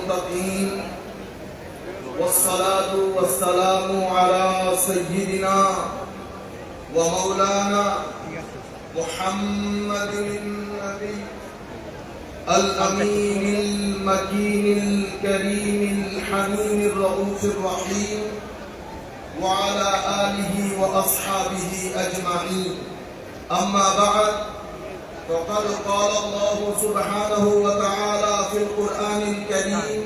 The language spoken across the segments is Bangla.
المتقين والصلاة والسلام على سيدنا ومولانا محمد النبي الأمين المكين الكريم الحنين الرؤوف الرحيم وعلى آله وأصحابه أجمعين. أما بعد، فقد قال الله سبحانه وتعالى في القرآن الكريم: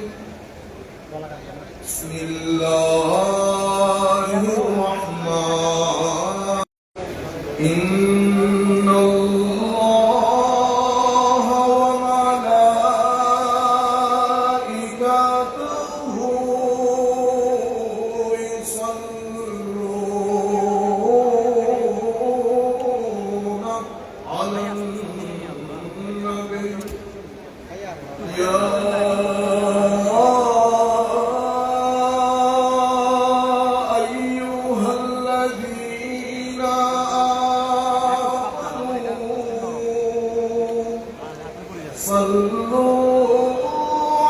بسم الله الرحمن إن الله وملائكته يصلون على النبي يا صلوا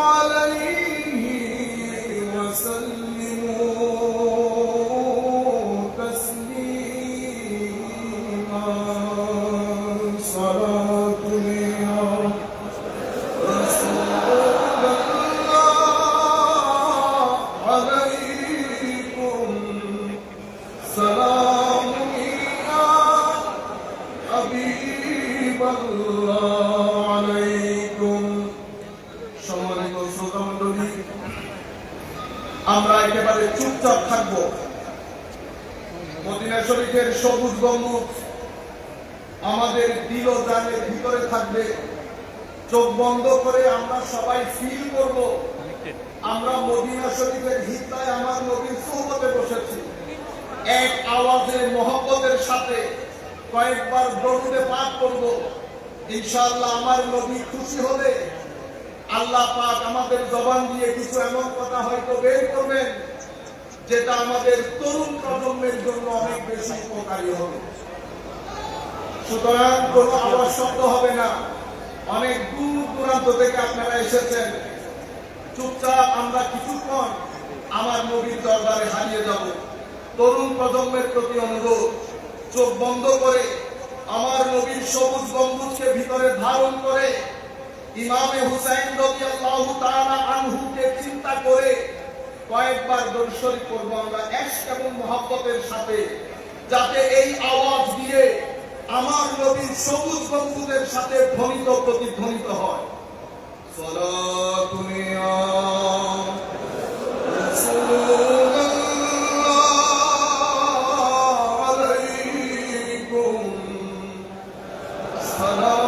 عليه وسلموا تسليما. صلاة يا رسول الله عليكم، سلام يا حبيب الله আমরা একেবারে চুপচাপ থাকবো। মদিনা শরীফের সবুজ গম্বুজ আমাদের দিল ও জানের ভিতরে থাকবে। চোখ বন্ধ করে আমরা সবাই ফিল করব আমরা মদিনা শরীফের হিতায় আমার নবীর সুহবতে বসেছি। এক আওয়াজে মহব্বতের সাথে কয়েকবার দরুদে পাঠ করব। ইনশাআল্লাহ আমার নবী খুশি হলে আল্লাহ পাক আমাদের জবান দিয়ে কিছু এমন কথা হয়তো বের করবেন যেটা আমাদের তরুণ প্রজন্মের জন্য অনেক বেশি উপকারী হবে। সুতরাং কোনো আওয়াজ শব্দ হবে না। অনেক দূর দূরান্ত থেকে আপনারা এসেছেন। চুপচাপ আমরা কিছুক্ষণ আমার নবীর দরবারে হারিয়ে যাব। তরুণ প্রজন্মের প্রতি অনুরোধ, চোখ বন্ধ করে আমার নবীর সবুজ গম্বুজকে ভিতরে ধারণ করে ইমামে হুসাইন রাদিয়াল্লাহু তাআলা আনহুকে চিন্তা করে কয়েকবার দরুদ শরীফ পড়ব আমরা ইশক এবং মহব্বতের সাথে, যাতে এই আওয়াজ দিয়ে আমার নবীর সবুজ গম্বুজের সাথে ধ্বনিত প্রতিধ্বনিত হয়। সালাতু ইয়া রাসূলুল্লাহ আলাইকুম, সালাম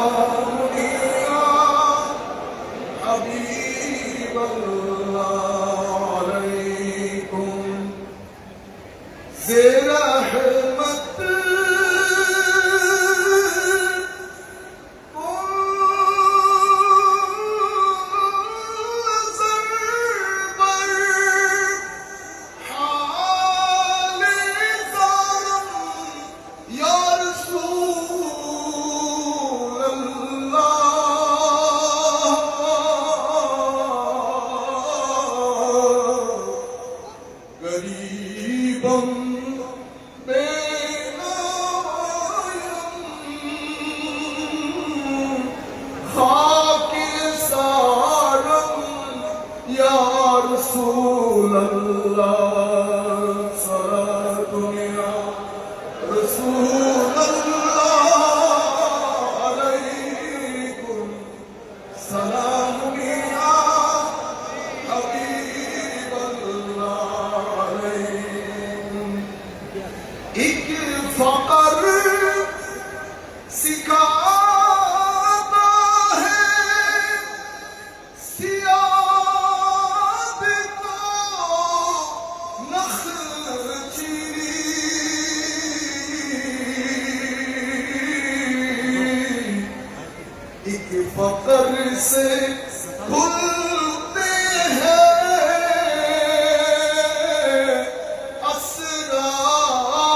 फकर से खुलते हैं असरारे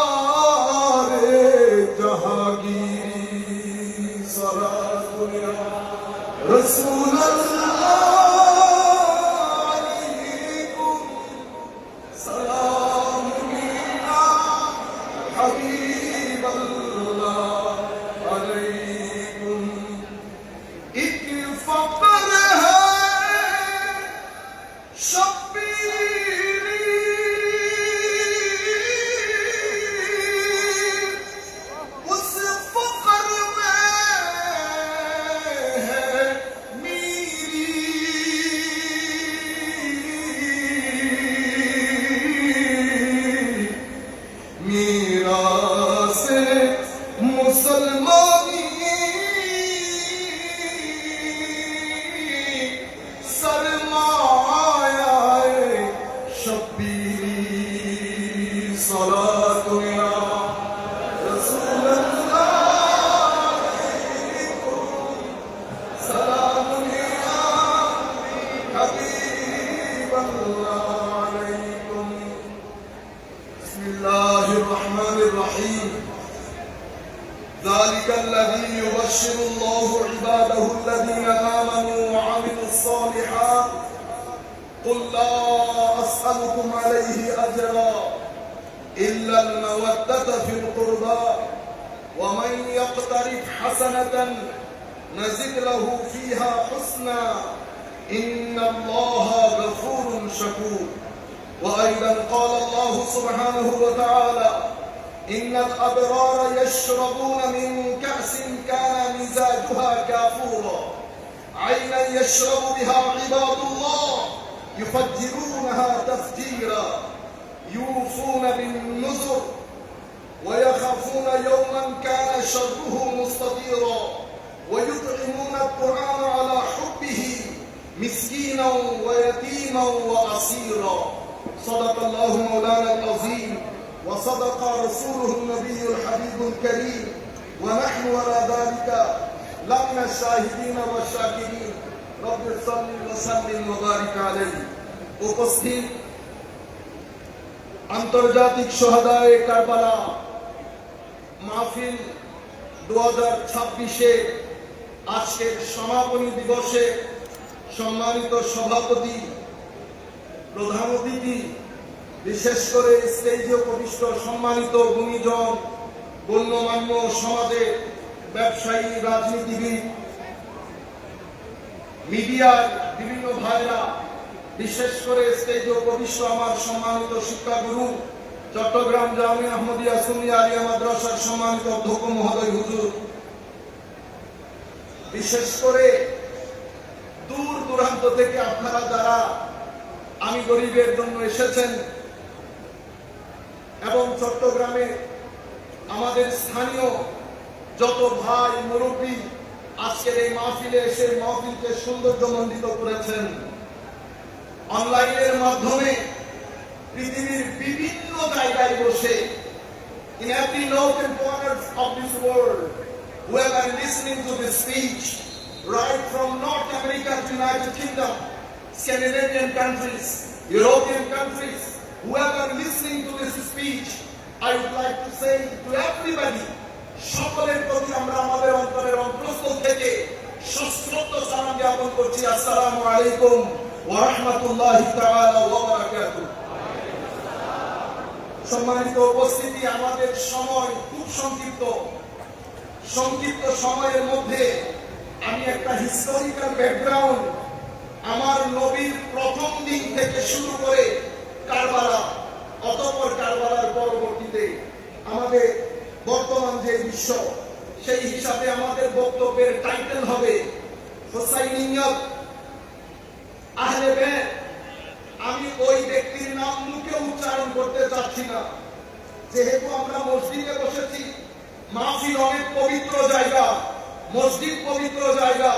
जहांगीरी। सलातु या रसूल अल्लाह يبشر الله عباده الذين آمنوا وعملوا الصالحات قل لا أسألكم عليه أجرا إلا المودة في القربى ومن يقترف حسنة نزد له فيها حسنا إن الله غفور شكور. وأيضا قال الله سبحانه وتعالى إن الأبرار يشربون من كأس كان مزاجها كافورا عينا يشرب بها عباد الله يفجرونها تفجيرا يوفون بالنذر ويخافون يوما كان شره مستطيرا ويطعمون الطعام على حبه مسكينا ويتيما وأسيرا. صدق الله مولانا العظيم وصدق رسوله النبي الحبيب الكريم ونحن على ذلك لمن الشاهدين والشاكرين رب صل وسلم وبارك عليه. উপস্থিত আন্তর্জাতিক শহীদায়ে কারবালা মাহফিল 2026 আজকের সমাপনী দিবসে সম্মানিত সভাপতি, প্রধান অতিথি, বিশেষ করে স্টেজে উপবিষ্ট সম্মানিত গুণীজন, গণ্যমান্য সমাজের ব্যবসায়ী, রাজনীতিবিদ, মিডিয়ার বিভিন্ন ভাইরা, বিশেষ করে স্টেজে উপবিষ্ট আমার সম্মানিত শিক্ষাগুরু, চট্টগ্রাম জামিয়া আহমদিয়া সুন্নিয়া আলিয়া মাদ্রাসার সম্মানিত অধ্যক্ষ মহোদয় হুজুর, বিশেষ করে দূর দূরান্ত থেকে আপনারা যারা আমি গরিবের জন্য এসেছেন এবং চট্টগ্রামে আমাদের স্থানীয় যত ভাই মুরব্বী আজকের এই মাহফিলে এসে মাহফিলকে সৌন্দর্যমণ্ডিত করেছেন, অনলাইনের মাধ্যমে পৃথিবীর বিভিন্ন জায়গায় বসে in every nook and corner of this world whoever listening to this speech right from North America to United Kingdom, Scandinavian countries, European countries, whoever listening to this speech, I would like to say to everybody, সকলের প্রতি আমরা আমাদের অন্তরের অন্তঃস্থল থেকে সশ্রদ্ধ সালাম জ্ঞাপন করছি। আসসালামু আলাইকুম ওয়া রাহমাতুল্লাহি তাআলা ওয়া বারাকাতুহু। সম্মানিত উপস্থিতি, আমাদের সময় খুব সংক্ষিপ্ত সময়ের মধ্যে আমি একটা হিস্টোরিক্যাল ব্যাকগ্রাউন্ড, আমার নবীর প্রথম দিন থেকে শুরু করে কারবালা, অতঃপর কারবালার পরবর্তীতে আমাদের বর্তমান যে বিশ্ব, সেই হিসাবে আমাদের বক্তব্যের টাইটেল হবে হুসাইনিয়ত আহলে বাইত। আমি ওই ব্যক্তির নাম মুখে উচ্চারণ করতে চাচ্ছি না, যেহেতু আমরা মসজিদে বসেছি, মাহফিল অনেক পবিত্র জায়গা, মসজিদ পবিত্র জায়গা,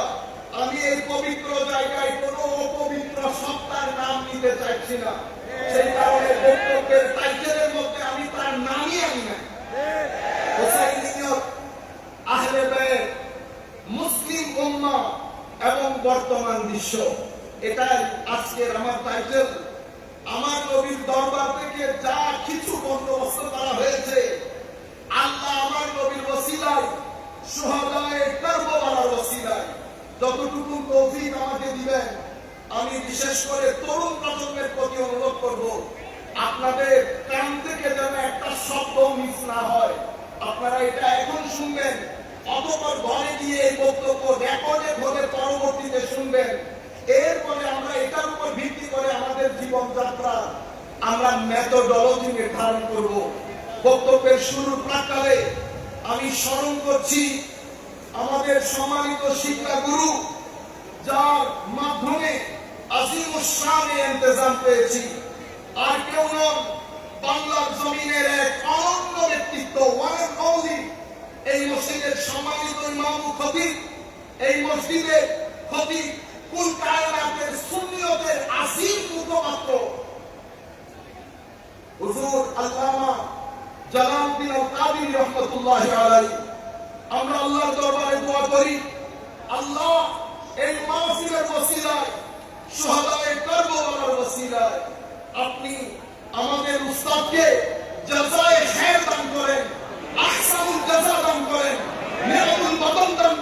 আমি এই পবিত্র জায়গায় কোনো অপবিত্র সত্তার নাম নিতে চাইছি না। সেই কারণে বক্তব্যের টাইটেলের মধ্যে আমি তার নামই আনি না। হুসাইনিয়ত আহলে বাইত, মুসলিম উম্মাহ এবং বর্তমান বিশ্ব, এটাই আজকের আমার টাইটেল। আমার নবীর দরবার থেকে যা কিছু বন্দোবস্ত করা হয়েছে, আল্লাহ আমার নবীর ওসিলায়, শুহাদায়ে কারবালার ওসিলায় যতটুকু তৌফিক আমাকে দিবেন, আমি বিশেষ করে তরুণ প্রজন্মের প্রতি অনুরোধ করব, আপনাদের কান থেকে যেন একটা শব্দ মিস না হয়। আপনারা এটা এখন শুনবেন, অতঃপর ঘরে গিয়ে এই বক্তব্য রেকর্ডে ধরে পরবর্তীতে শুনবেন। এরপরে আমরা এটার উপর ভিত্তি করে আমাদের জীবনযাত্রা আমরা মেথোডোলজি নির্ধারণ করব। বক্তব্যের শুরুর প্রাক্কালে আমি স্মরণ করছি আমাদের সম্মানিত শিক্ষাগুরু, যার মাধ্যমে আজিমুস শানে ইন্তেজাম পেয়েছি, আর কেউ নন, বাংলার জমিনের এক অনন্য ব্যক্তিত্ব, ওয়ান এন্ড অনলি, এই মসজিদের সম্মানিত ইমাম খতিব, এই মসজিদের খতিব, কুল কায়নাতের সুন্নিয়তের আসিম মুখপাত্র হুজুর আল্লামা জালালউদ্দিন আল কাদিরী রাহমাতুল্লাহি আলাইহি। আমরা আল্লাহর দরবারে দোয়া করি, আল্লাহ এই মাহফিলের ওসিলায়, শুহাদায়ে কারবালার ওসিলায় আপনি আমাদের উস্তাদকে জাযায়ে খায়র দান করেন, আহসানুল জাযা দান করেন, নিয়ামতুল বদন দান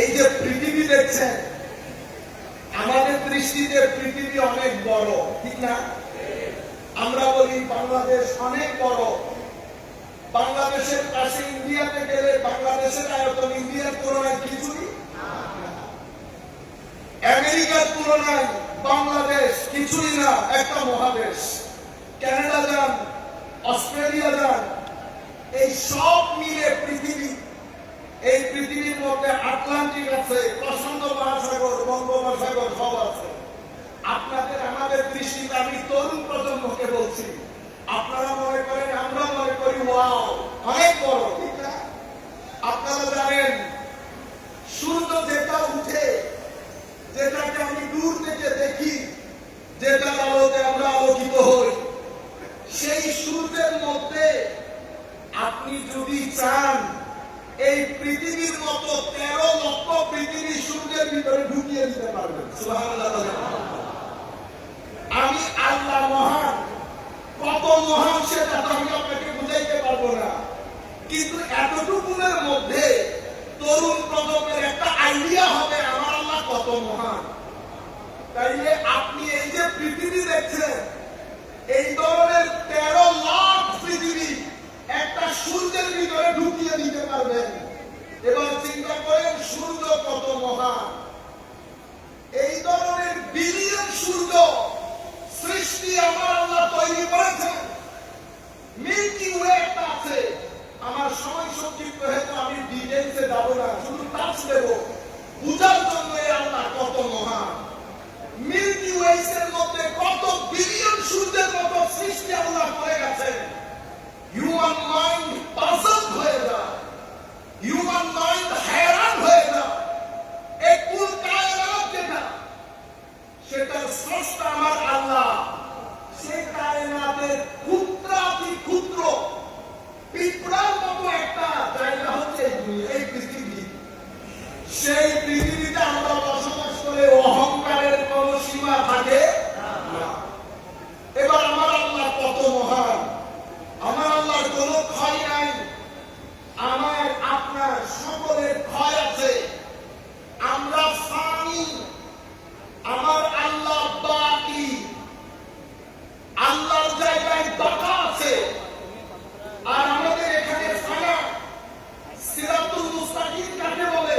এই যে পৃথিবী দেখছেন, আমাদের দৃষ্টিতে পৃথিবী অনেক বড়, ঠিক না? আমরা বলি বাংলাদেশ অনেক বড়। বাংলাদেশের পাশে ইন্ডিয়াতে গেলে বাংলাদেশের আয়তন ইন্ডিয়ার তুলনায় কিছুই, আমেরিকার তুলনায় বাংলাদেশ কিছুই না, একটা মহাদেশ। কানাডা যান, অস্ট্রেলিয়া যান, এই সব মিলে পৃথিবী। এই পৃথিবীর মধ্যে আটলান্টিক আছে, প্রশান্ত মহাসাগর, বঙ্গোপসাগর সব আছে। আপনাদের আমাদের দৃষ্টিতে, আমি তরুণ প্রজন্মকে বলছি, আপনারা মনে করেন, আমরা মনে করি ওয়াও অনেক বড়, ঠিক না? আপনারা জানেন সূর্য যেটা উঠে, যেটাকে আমি দূর থেকে দেখি, যেটার আলোতে আমরা আলোকিত হই, সেই সূর্যের মধ্যে আপনি যদি চান এই পৃথিবীর মতো 13 লক্ষ পৃথিবী সূর্যের ভিতরে ঢুকিয়ে দিতে পারবেন। সুবহানাল্লাহ। আমি আল্লাহ মহান, কত মহান সেটা তো আমি আপনাকে বুঝাইতে পারবো না, কিন্তু এতটুকুনের মধ্যে তরুণ প্রজন্মের একটা আইডিয়া হবে আমার আল্লাহ কত মহান। তাইলে আপনি এই যে পৃথিবী দেখছেন, এই ধরনের 13 লাখ পৃথিবী একটা সূর্যের ভিতরে ঢুকিয়ে দিতে পারবেন। এবার চিন্তা করেন সূর্য কত মহান। এই ধরনের বিলিয়ন সূর্য সৃষ্টি আমার আল্লাহ তৈরি করেছেন। মিল্কি ওয়ে একটা আছে, আমার সময় সংক্ষিপ্ত হয়তো আমি ডিটেইলসে যাব না, শুধু টাচ দেব বুঝার জন্য এই আল্লাহ কত মহান। মিল্কি ওয়েস এর মধ্যে কত বিলিয়ন সূর্যের মতো সৃষ্টি আল্লাহ করে গেছেন। হিউম্যান মাইন্ড পাজল হয়ে যায়, হিউম্যান মাইন্ড हैरान হয়ে যায়। এই কুল কায়নাত যেটা, সেটা স্রষ্টা আমার আল্লাহ। সেই কায়নাতের ক্ষুদ্রাতি ক্ষুদ্র পিঁপড়ার মতো একটা জায়গা হচ্ছে এই পৃথিবী। সেই পৃথিবীতে আমরা বসবাস করে অহংকারের কোন সীমা থাকে না। এবার আমার আল্লাহ কত মহান। আমার আল্লাহর কোন ক্ষয় নাই, আমার আপনার সকলের ক্ষয় আছে। আমরা ফানি, আমার আল্লাহ বাকি। আল্লাহর জায়গায় বাকা আছে, আর আমাদের এখানে ফানা। সিরাতুল মুস্তাকিম কাকে বলে?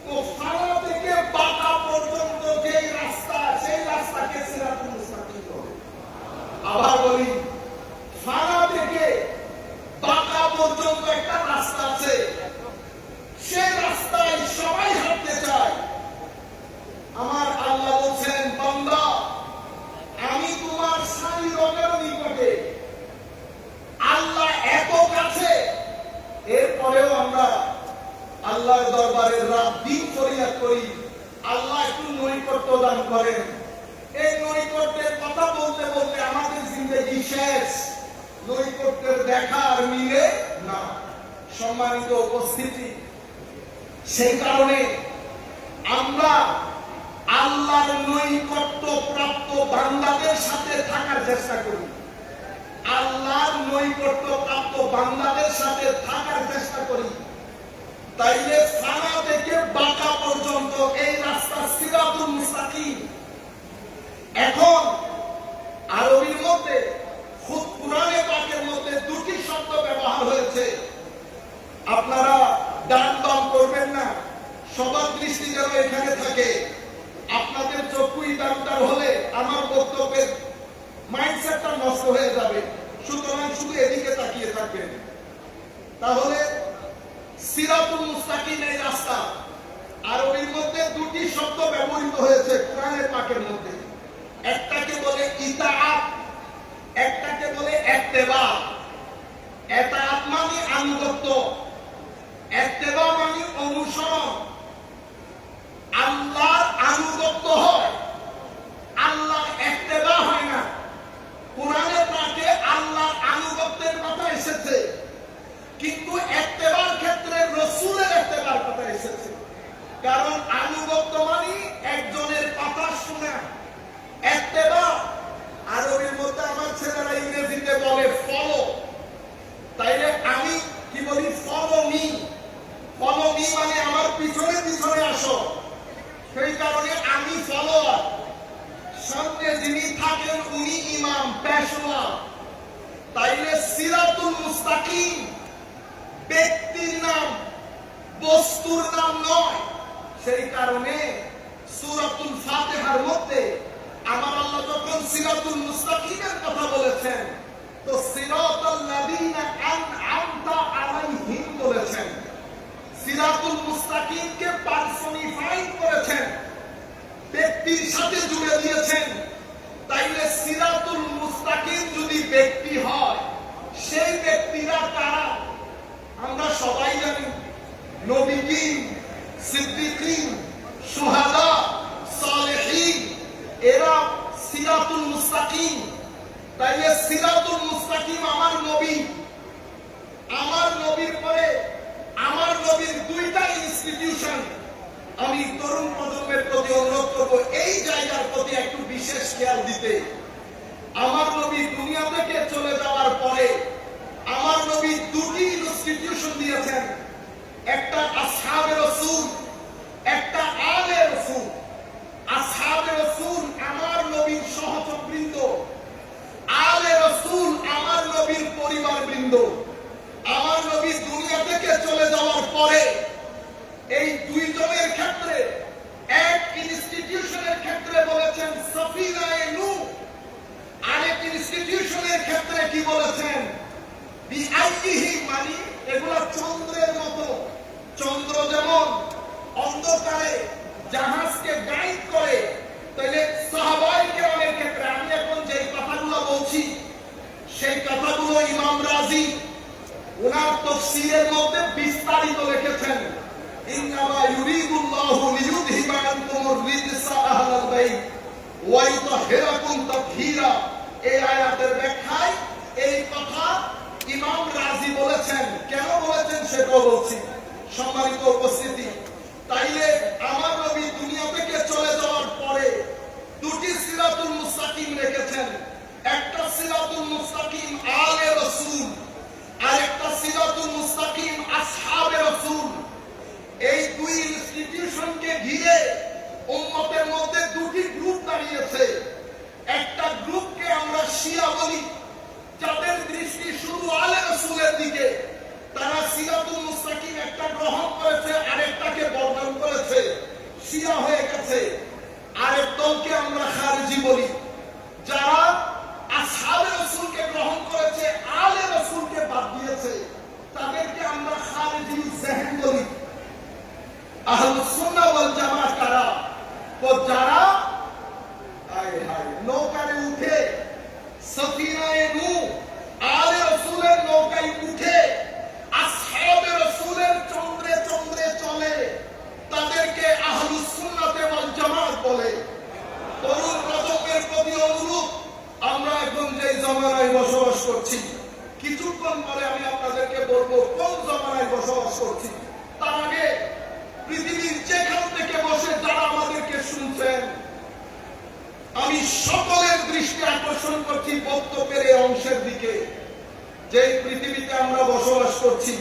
তো ফানা থেকে বাকা পর্যন্ত যে রাস্তা, সেই রাস্তাকে সিরাতুল মুস্তাকিম বলে। আবার বলি, ফানা থেকে বাকা পর্যন্ত একটা রাস্তা আছে, সেই রাস্তায় সবাই হাঁটতে চায়। আমার আল্লাহ বলছেন, বান্দা আমি তোমার সারি রবের নিকটে। আল্লাহ এত কাছে, এরপরেও আমরা আল্লাহর দরবারে রাত দিন ফরিয়াদ করি, আল্লাহ একটু নৈকট্য দান করেন। এই নৈকট্যের কথা বলতে বলতে আমাদের জিন্দেগি শেষ, নৈকট্যের দেখা আর মিলে না। সম্মানিত উপস্থিতি, সেই কারণে আমরা আল্লাহর নৈকট্য প্রাপ্ত বান্দাদের সাথে থাকার চেষ্টা করি। আল্লাহর নৈকট্য প্রাপ্ত বান্দাদের সাথে থাকার চেষ্টা করি। তাইলে ফানা থেকে বাঁকা পর্যন্ত এই রাস্তা সিরাতুল মুস্তাকিম। এখন আরবির মধ্যে খুব কুরআনে পাকের মধ্যে দুটি শব্দ ব্যবহার হয়েছে। আপনারা ডান বাম করবেন না, সবার দৃষ্টি যেন এখানে থাকে। আপনাদের চক্ষু ইদারদার হলে আমার বক্তব্যের মাইন্ডসেটটা নষ্ট হয়ে যাবে, সুতরাং শুধু এদিকে তাকিয়ে থাকবেন। তাহলে সিরাতুল মুস্তাকিম এই রাস্তা, আরবির মধ্যে দুটি শব্দ ব্যবহৃত হয়েছে কোরআনের পাকের মধ্যে। একটাকে বলে ইতাআত, একটাকে বলে ইত্তেবা। ইতাআত মানে আনুগত্য, ইত্তেবা মানে অনুসরণ। আল্লাহর আনুগত্য হয়, আল্লাহর ইত্তেবা হয় না। কোরআনে পাকে আল্লাহর আনুগত্যের কথা এসেছে, কিন্তু ইত্তেবার ক্ষেত্রে রাসূলের ইত্তেবার কথা এসেছে। কারণ আনুগত্য মানে একজনের কথা শোনা, ইত্তেবা আরবির মধ্যে আমার ছেলেরা ইংরেজিতে বলে ফলো। তাইলে আমি কি বলি? Follow me. ফলো মি মানে আমার পিছনে যিনি থাকেন উনি ইমাম পেশওয়া। তাইলে সিরাতুল মুস্তাকিম ব্যক্তির নাম, বস্তুর নাম নয়। সেই কারণে সূরাতুল ফাতিহার মধ্যে আমার আল্লাহ যখন সিরাতুল মুস্তাকিমের কথা বলেছেন, তো সিরাতাল লাযিনা আনআমতা আলাইহিম বলেছেন। সিরাতুল মুস্তাকিমকে পার্সনিফাই করেছেন, ব্যক্তির সাথে জুড়ে দিয়েছেন। তাইলে সিরাতুল মুস্তাকিম যদি ব্যক্তি হয়, সেই ব্যক্তিরা কারা? আমরা সবাই জানি, নবীগণ, সিদ্দিকীন, শুহাদা, সালেহীন, এরা সিরাতুল মুস্তাকিম। তাইলে সিরাতুল মুস্তাকিম আমার নবী, আমার নবীর পরে আমার নবীর দুইটা ইনস্টিটিউশন। আমি তরুণ প্রজন্মের প্রতি অনুরোধ করব এই জায়গার প্রতি একটু বিশেষ খেয়াল দিতে। আমার নবী দুনিয়া থেকে চলে যাওয়ার পরে আমার নবী দুটি ইনস্টিটিউশন দিয়েছেন, একটা আসহাবে রাসূল, একটা আলে রাসূল। আসহাবে রাসূল আমার নবীর সহচরবৃন্দ, আলে রাসূল আমার নবীর পরিবারবৃন্দ। আমার নবী দুনিয়া থেকে চলে যাওয়ার পরে এই দুইজনের ক্ষেত্রে এক ইনস্টিটিউশনের ক্ষেত্রে বলেছেন সফিনায়ে নূহ, আরেক ইনস্টিটিউশনের ক্ষেত্রে কি বলেছেন? বিআইহি, মানে এগুলা চন্দ্রের মতো। চন্দ্র যেমন অন্ধকারে জাহাজকে গাইড করে, তাহলে সাহাবায়ে কেরামের ক্ষেত্রে আমি এখন যে কথাগুলো বলছি সেই কথাগুলো ইমাম রাজি ওনার তাফসীরের মধ্যে বিস্তারিত লিখেছেন। ইন্নামা ইউরিদুল্লাহু লিইউযহিবা আনকুমুর রিজসা আহলাল বাইত ওয়া ইউতাহহিরাকুম তাতহীরা। এই আয়াতের ব্যাখ্যায় এই কথা ইমাম রাজি বলেছেন। কেন বলেছেন সেটাও বলছি। সম্মানিত উপস্থিতি, তাইলে আমার নবী দুনিয়া থেকে চলে যাওয়ার পরে দুটি সিরাতুল মুস্তাকিম রেখেছেন। একটা সিরাতুল মুস্তাকিম আলে রাসূল, আর একটা সিরাতুল মুস্তাকিম আসহাবে রাসূল। এই দুই ইনস্টিটিউশনকে ঘিরে উম্মতের মধ্যে দুটি গ্রুপ দাঁড়িয়েছে। একটা গ্রুপকে আমরা শিয়া বলি, যাদের দৃষ্টি শুধু আলে রাসূলের দিকে। তারা সিরাতুল মুস্তাকিম একটা গ্রহণ করেছে, আরেকটাকে বর্জন করেছে, শিয়া হয়ে গেছে। আরেক দলকে আমরা খারিজি বলি, যারা আসহাবে রাসূলকে গ্রহণ করেছে, আলে রাসূলকে বাদ দিয়েছে। তাদেরকে আমরা খারিজি জেহেন বলি। আহলুস সুন্নাহ ওয়াল জামাত কারা? তো যারা নৌকায় উঠে সফিনায়ে নূহ আলে রাসূলের নৌকায় উঠে আসহাবে রাসূলের চন্দ্রে চন্দ্রে চলে, তাদেরকে আহলুস সুন্নাহ ওয়াল জামাত বলে। তরুণ প্রজন্মের প্রতি অনুরোধ, আমরা এখন যে জমানায় বসবাস করছি, কিছুক্ষণ পরে আমি আপনাদেরকে বলবো কোন জমানায় বসবাস করছি। তার আগে পৃথিবীর যেখান থেকে বসে যারা আমাদেরকে শুনছেন, আমি সকলের দৃষ্টি আকর্ষণ করছি বক্তব্যের এই অংশের দিকে, যে পৃথিবীতে আমরা বসবাস করছি।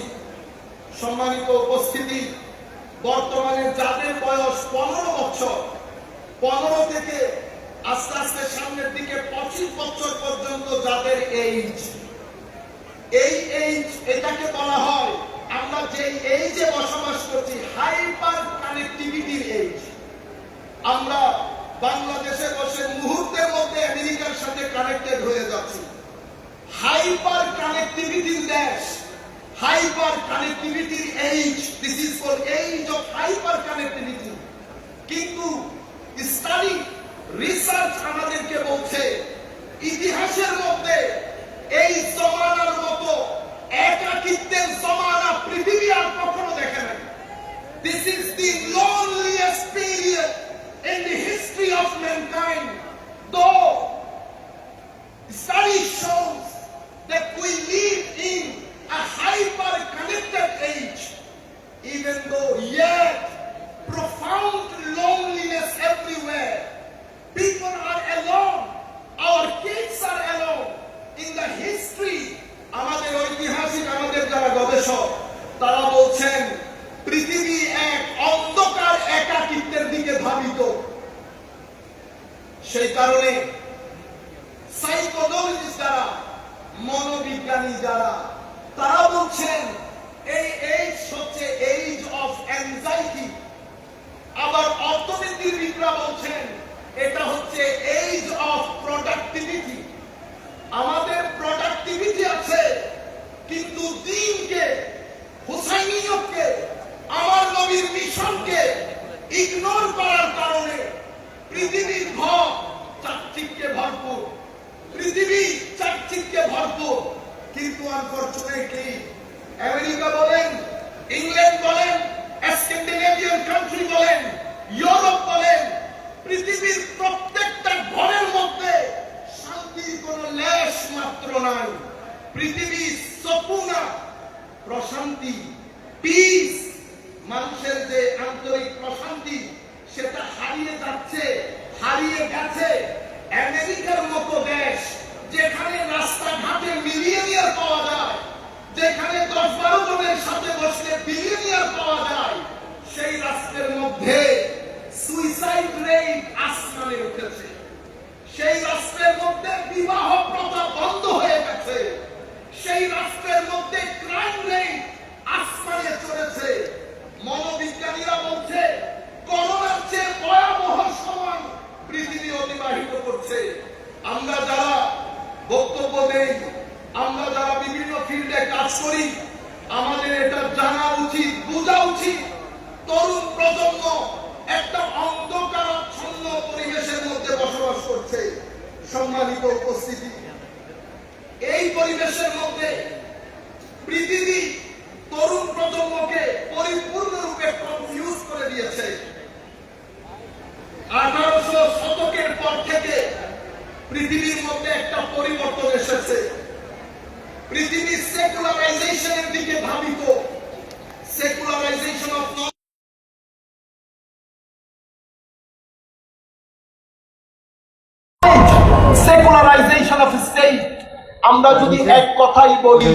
সম্মানিত উপস্থিতি, বর্তমানে যাদের বয়স 15 বছর, 15 থেকে আস্তে আস্তে সামনের দিকে 25 বছর পর্যন্ত যাদের এইজ, এই এইজ, এটাকে বলা হয়, আমরা যে এইজে বসবাস করছি, হাইপার কানেক্টিভিটির এইজ। আমরা বাংলাদেশে বসে মুহূর্তের মধ্যে আমেরিকার সাথে কানেক্টেড হয়ে যাচ্ছি। হাইপার কানেক্টিভিটির দেশ, হাইপার কানেক্টিভিটির age. This is for age of hyper connectivity. কিন্তু স্টাডি, রিসার্চ আমাদেরকে বলছে ইতিহাসের মধ্যে এই জমানার মতো একাকিত্বের জমানা পৃথিবী আর কখনো দেখে নাই। This is the loneliest period in the history of mankind. Though study shows that we live in a hyper-connected age, even though yet profound loneliness everywhere. People are alone. Our kids are alone. In the history, আমাদের ঐতিহাসিক, আমাদের যারা গবেষক, তারা বলছেন পৃথিবী এক অন্ধকার একাকিত্বের দিকে ধাবিত। সেই কারণে সাইকোলজিস্ট যারা, মনোবিজ্ঞানী যারা, তারা বলছেন এই এজ হচ্ছে এজ অফ অ্যাংজাইটি। আবার অর্থনীতিবিদরা বলছেন এটা হচ্ছে এজ অফ প্রোডাক্টিভিটি। আমাদের প্রোডাক্টিভিটি আছে, কিন্তু দিনকে, হুসাইনিয়তকে, আমার নবীর মিশনকে ইগনোর করার কারণে পৃথিবীর ঘর চাকচিক্যে ভরপুর, পৃথিবী চাকচিক্যে ভরপুর, কিন্তু আনফরচুনেটলি আমেরিকা বলেন, ইংল্যান্ড বলেন, স্ক্যান্ডিনেভিয়ান কান্ট্রি বলেন, ইউরোপ বলেন, পৃথিবীর প্রত্যেকটা ঘরের মধ্যে শান্তির কোন লেশ মাত্র নাই। পৃথিবী সুকুনা, প্রশান্তি, পিস, মানুষের যে আন্তরিক প্রশান্তি সেটা হারিয়ে যাচ্ছে, হারিয়ে গেছে। আমেরিকার মতো দেশ যেখানে রাস্তাঘাটে মিলিয়নিয়ার পাওয়া যায়, যেখানে 10-12 জনের সাথে বসলে বিলিয়নিয়ার পাওয়া যায়, সেই রাষ্ট্রের মধ্যে সুইসাইড রেট আসমানে উঠেছে। সেই রাষ্ট্রের মধ্যে বিবাহ প্রথা বন্ধ হয়ে গেছে। সেই রাষ্ট্রের মধ্যে ক্রাইম রেট আসমানে চলেছে। মনোবিজ্ঞানীরা বলছে করোনার চেয়ে ভয়াবহ সময় পৃথিবী অতিবাহিত করছে। আমরা যারা বক্তব্য দেই, আমরা যারা বিভিন্ন ফিল্ডে কাজ করি, আমাদের এটা জানা উচিত, বোঝা উচিত, তরুণ প্রজন্ম একটা অন্ধকারাচ্ছন্ন পরিবেশের মধ্যে বসবাস করছে। সম্মানিত উপস্থিতি, এই পরিবেশের মধ্যে পৃথিবী তরুণ প্রজন্মকে পরিপূর্ণরূপে কনফিউজ করে দিয়েছে। 1800 শতকের পর থেকে পৃথিবীর মধ্যে একটা পরিবর্তন এসেছে। পৃথিবী সেকুলারাইজেশনের দিকে ধাবিত। Secularisation of secularisation of state. আমরা যদি এক কথাই বলি,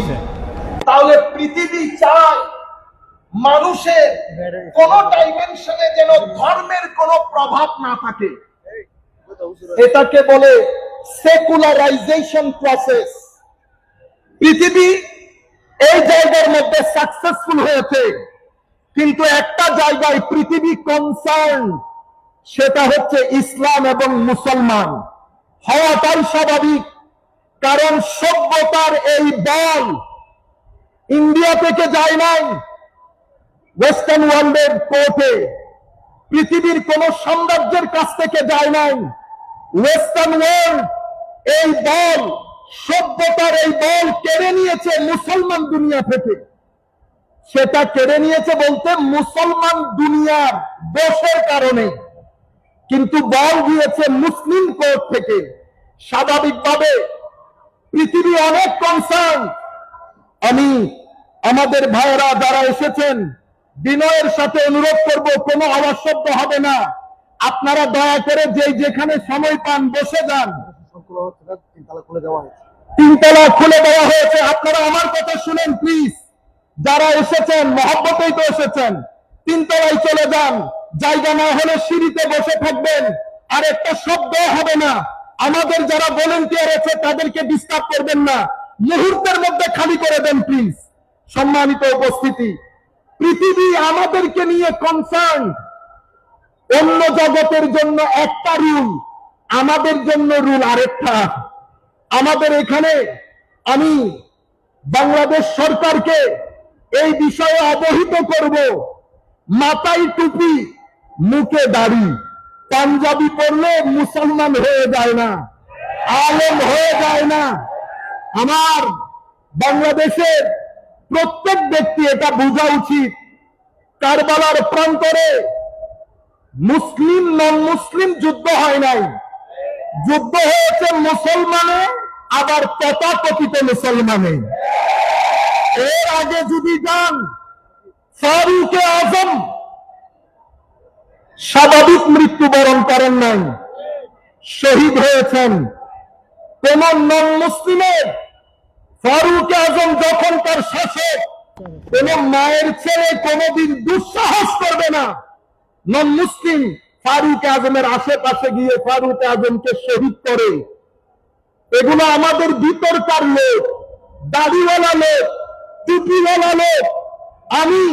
তাহলে পৃথিবী চায় মানুষের কোন ডাইমেনশনে যেন ধর্মের কোন প্রভাব না থাকে। এটাকে বলে সেকুলারাইজেশন প্রসেস। পৃথিবী এই জায়গার মধ্যে সাকসেসফুল হয়েছে, কিন্তু একটা জায়গায় পৃথিবী কনসার্ন, সেটা হচ্ছে ইসলাম এবং মুসলমান হওয়াটাই স্বাভাবিক। কারণ সভ্যতার এই বল ইন্ডিয়া থেকে যায় নাই ওয়েস্টার্ন ওয়ার্ল্ডের কোর্টে, পৃথিবীর কোন সাম্রাজ্যের কাছ থেকে যায় নাই। ওয়েস্টার্ন ওয়ার্ল্ড এই বল, সভ্যতার এই বল কেড়ে নিয়েছে মুসলমান দুনিয়া থেকে। সেটা কেড়ে নিয়েছে বলতে মুসলমান দুনিয়ার দোষের কারণে, কিন্তু বল দিয়েছে মুসলিম কোর্ট থেকে। স্বাভাবিকভাবে পৃথিবী অনেক কনসার্ন। আমি আমাদের ভাইয়েরা যারা এসেছেন, বিনয়ের সাথে অনুরোধ করব, কোনো আওয়াজ শব্দ হবে না। আপনারা দয়া করে যেখানে সময় পান বসে যান। 3 তালা খুলে দেওয়া হয়েছে। আপনারা আমার কথা শুনেন প্লিজ। যারা এসেছেন মহব্বতেই তো এসেছেন, 3 তলায় চলে যান। জায়গা না হলে সিঁড়িতে বসে থাকবেন। আর একটা শব্দ হবে না। আমাদের যারা ভলেন্টিয়ার আছে তাদেরকে ডিস্টার্ব করবেন না। মুহূর্তের মধ্যে খালি করে দেন প্লিজ। সম্মানিত উপস্থিতি, পৃথিবী আমাদেরকে নিয়ে কনসার্ন। অন্য জগতের জন্য একটা রুল, আমাদের জন্য রুল আরেকটা। আমাদের এখানে আমি বাংলাদেশ সরকারকে এই বিষয়ে অবহিত করব। মাথায় টুপি, মুখে দাড়ি, পাঞ্জাবি পরলে মুসলমান হয়ে যায় না, আলেম হয়ে যায় না। আমার বাংলাদেশের প্রত্যেক ব্যক্তি এটা বোঝা উচিত। কারবালার প্রান্তরে মুসলিম নন মুসলিম যুদ্ধ হয় নাই, যুদ্ধ হয়েছে মুসলমানে, আবার তথাকথিত মুসলমানে। এর আগে যদি যান, ফারুকে আজম স্বাভাবিক মৃত্যুবরণ করেন নাই, শহীদ হয়েছেন। কোন নন মুসলিমের ফারুকে আজম যখন তার শাসক, কোন মায়ের ছেলে কোনদিন দুঃসাহস করবে না নন মুসলিম ফারুক আজমের আশেপাশে গিয়ে ফারুক আজমকে শহীদ করে। এগুলো আমাদের ভিতরকার লোক, দাড়িওয়ালা লোক, টুপিওয়ালা লোক। আমি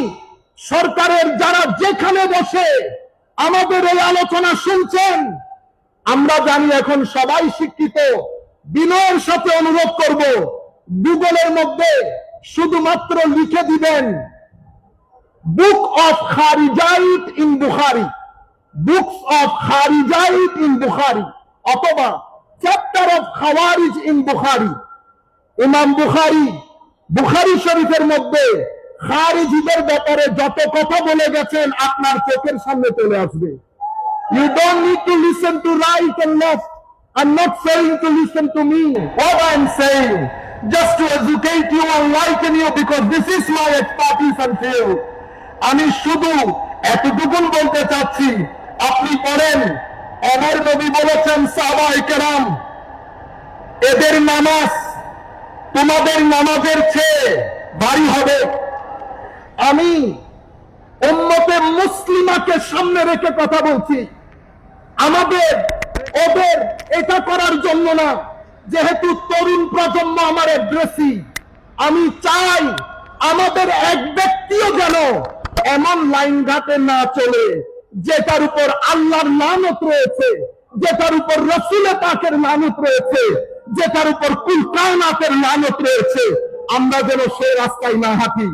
সরকারের যারা যেখানে বসে আমাদের এই আলোচনা শুনছেন, আমরা জানি এখন সবাই শিক্ষিত। বিনয়ের সাথে অনুরোধ করব, গুগলের মধ্যে শুধুমাত্র লিখে দিবেন বুক অফ খারিজাইত ইন বুখারী, বুকস অফ খারিজাইত ইন বুখারী, অথবা চ্যাপ্টার অফ খাওয়ারিজ ইন বুখারী। ইমাম বুখারী বুখারী শরীফের মধ্যে খারিজিদের ব্যাপারে যত কথা বলে গেছেন আপনার চোখের সামনে চলে আসবে। You don't need to listen to right and left. I'm not saying to listen to me. What I'm saying, just to educate you and enlighten you, because this is my expertise and field. আমি শুধু এতটুকুন বলতে চাচ্ছি, আপনি পড়েন, আমার নবী বলেছেন সাহাবায়ে কেরাম, এদের নামাজ তোমাদের নামাজের চেয়ে ভারী হবে। আমি উম্মতে মুসলিমাকে সামনে রেখে কথা বলছি। আমাদের ওদের এটা করার জন্য না, যেহেতু তরুণ প্রজন্ম আমার অ্যাড্রেসি, আমি চাই আমাদের এক ব্যক্তিও যেন এমন লাইন ঘাটে না চলে যেটার উপর আল্লাহর লানত রয়েছে, যেটার উপর রাসূল পাকের লানত রয়েছে, যেটার উপর কুল কায়নাতের লানত রয়েছে। আমরা যেন সেই রাস্তায় না হাঁটি।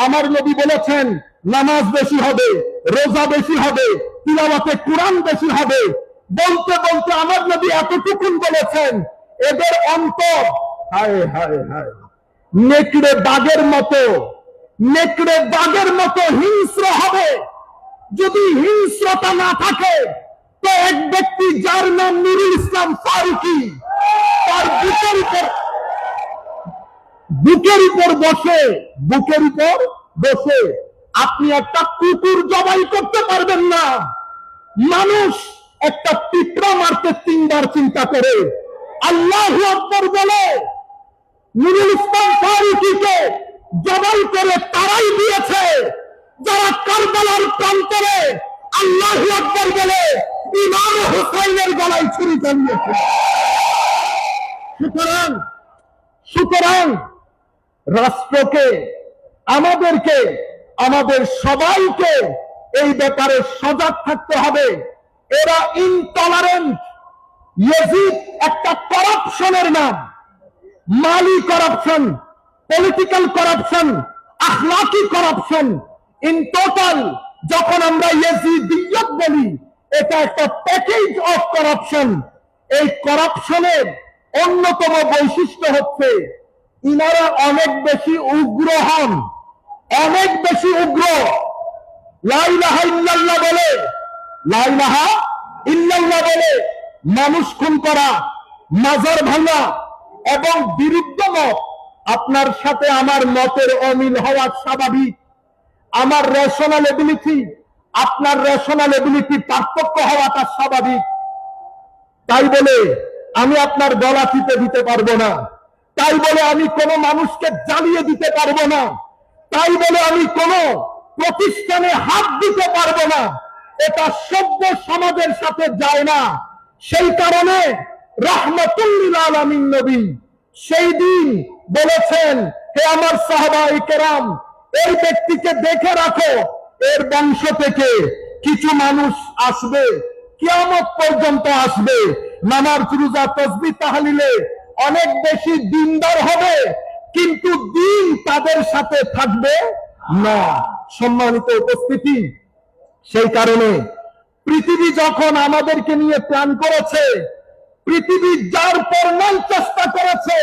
আমার নবী বলেছেন নামাজ বেশি হবে, রোজা বেশি হবে, তিলাওয়াতে কোরআন বেশি হবে। বলতে বলতে আমার নবী এতটুকুন বলেছেন, এদের অন্তর হায় হায় হায় নেকড়ে বাঘের মতো, নেকড়ে বাঘের মতো হিংস্র হবে। যদি হিংস্রতা না থাকে, তো এক ব্যক্তি যার নাম নুরুল ইসলাম ফারুকী, তার বুকের উপর বসে আপনি একটা কুকুর জবাই করতে পারবেন না। মানুষ একটা পিঁপড়া মারতে 3 বার চিন্তা করে। আল্লাহু আকবার বলে নুরুল ইসলাম ফারুকীকে জবাই করে তারাই দিয়েছে যারা কারবালার প্রান্তরে আল্লাহু আকবার বলে ইমাম হুসাইনের গলায় ছুরি চালিয়েছে। সুতরাং রাষ্ট্রকে, আমাদেরকে, আমাদের সবাইকে এই ব্যাপারে সজাগ থাকতে হবে। এরা ইনটলারেন্ট। ইয়াজিদ একটা করাপশনের নাম, মালি করাপশন, পলিটিক্যাল করাপশন, আখলাকি করাপশন। ইন টোটাল যখন আমরা ইয়াজিদিয়ত বলি, এটা একটা প্যাকেজ অফ করাপশন। এই করাপশনের অন্যতম বৈশিষ্ট্য হচ্ছে ইনারা অনেক বেশি উগ্র হন, অনেক বেশি উগ্র। লা ইলাহা ইল্লাল্লাহ বলে, লা ইলাহা ইল্লাল্লাহ বলে মানুষ খুন করা, মাজার ভাঙা এবং বিরুদ্ধ মত। আপনার সাথে আমার মতের অমিল হওয়া স্বাভাবিক। আমার রেশনাল এবিলিটি, আপনার রেশনাল এবিলিটি পার্থক্য হওয়াটা স্বাভাবিক। তাই বলে আমি আপনার গলা টিপে দিতে পারবো না, তাই বলে আমি কোনো মানুষকে জ্বালিয়ে দিতে পারবো না, তাই বলে আমি কোনো প্রতিষ্ঠানে হাত দিতে পারবো না। এটা সভ্য সমাজের সাথে যায় না। সেই কারণে রাহমাতুল লিল আলামিন নবী সেই দিন বলেছেন, হে আমার সাহাবায়ে কেরাম, এই ব্যক্তিকে দেখে রাখো, এর বংশ থেকে কিছু মানুষ আসবে, কিয়ামত পর্যন্ত আসবে, নামাজ রোজা তাসবিহ তাহলিলে অনেক বেশি দিনদার হবে, কিন্তু দিন তাদের সাথে থাকবে না। সম্মানিত উপস্থিতি, সেই কারণে পৃথিবী যখন আমাদেরকে নিয়ে প্ল্যান করেছে, পৃথিবী যার পরিমাণ চেষ্টা করেছে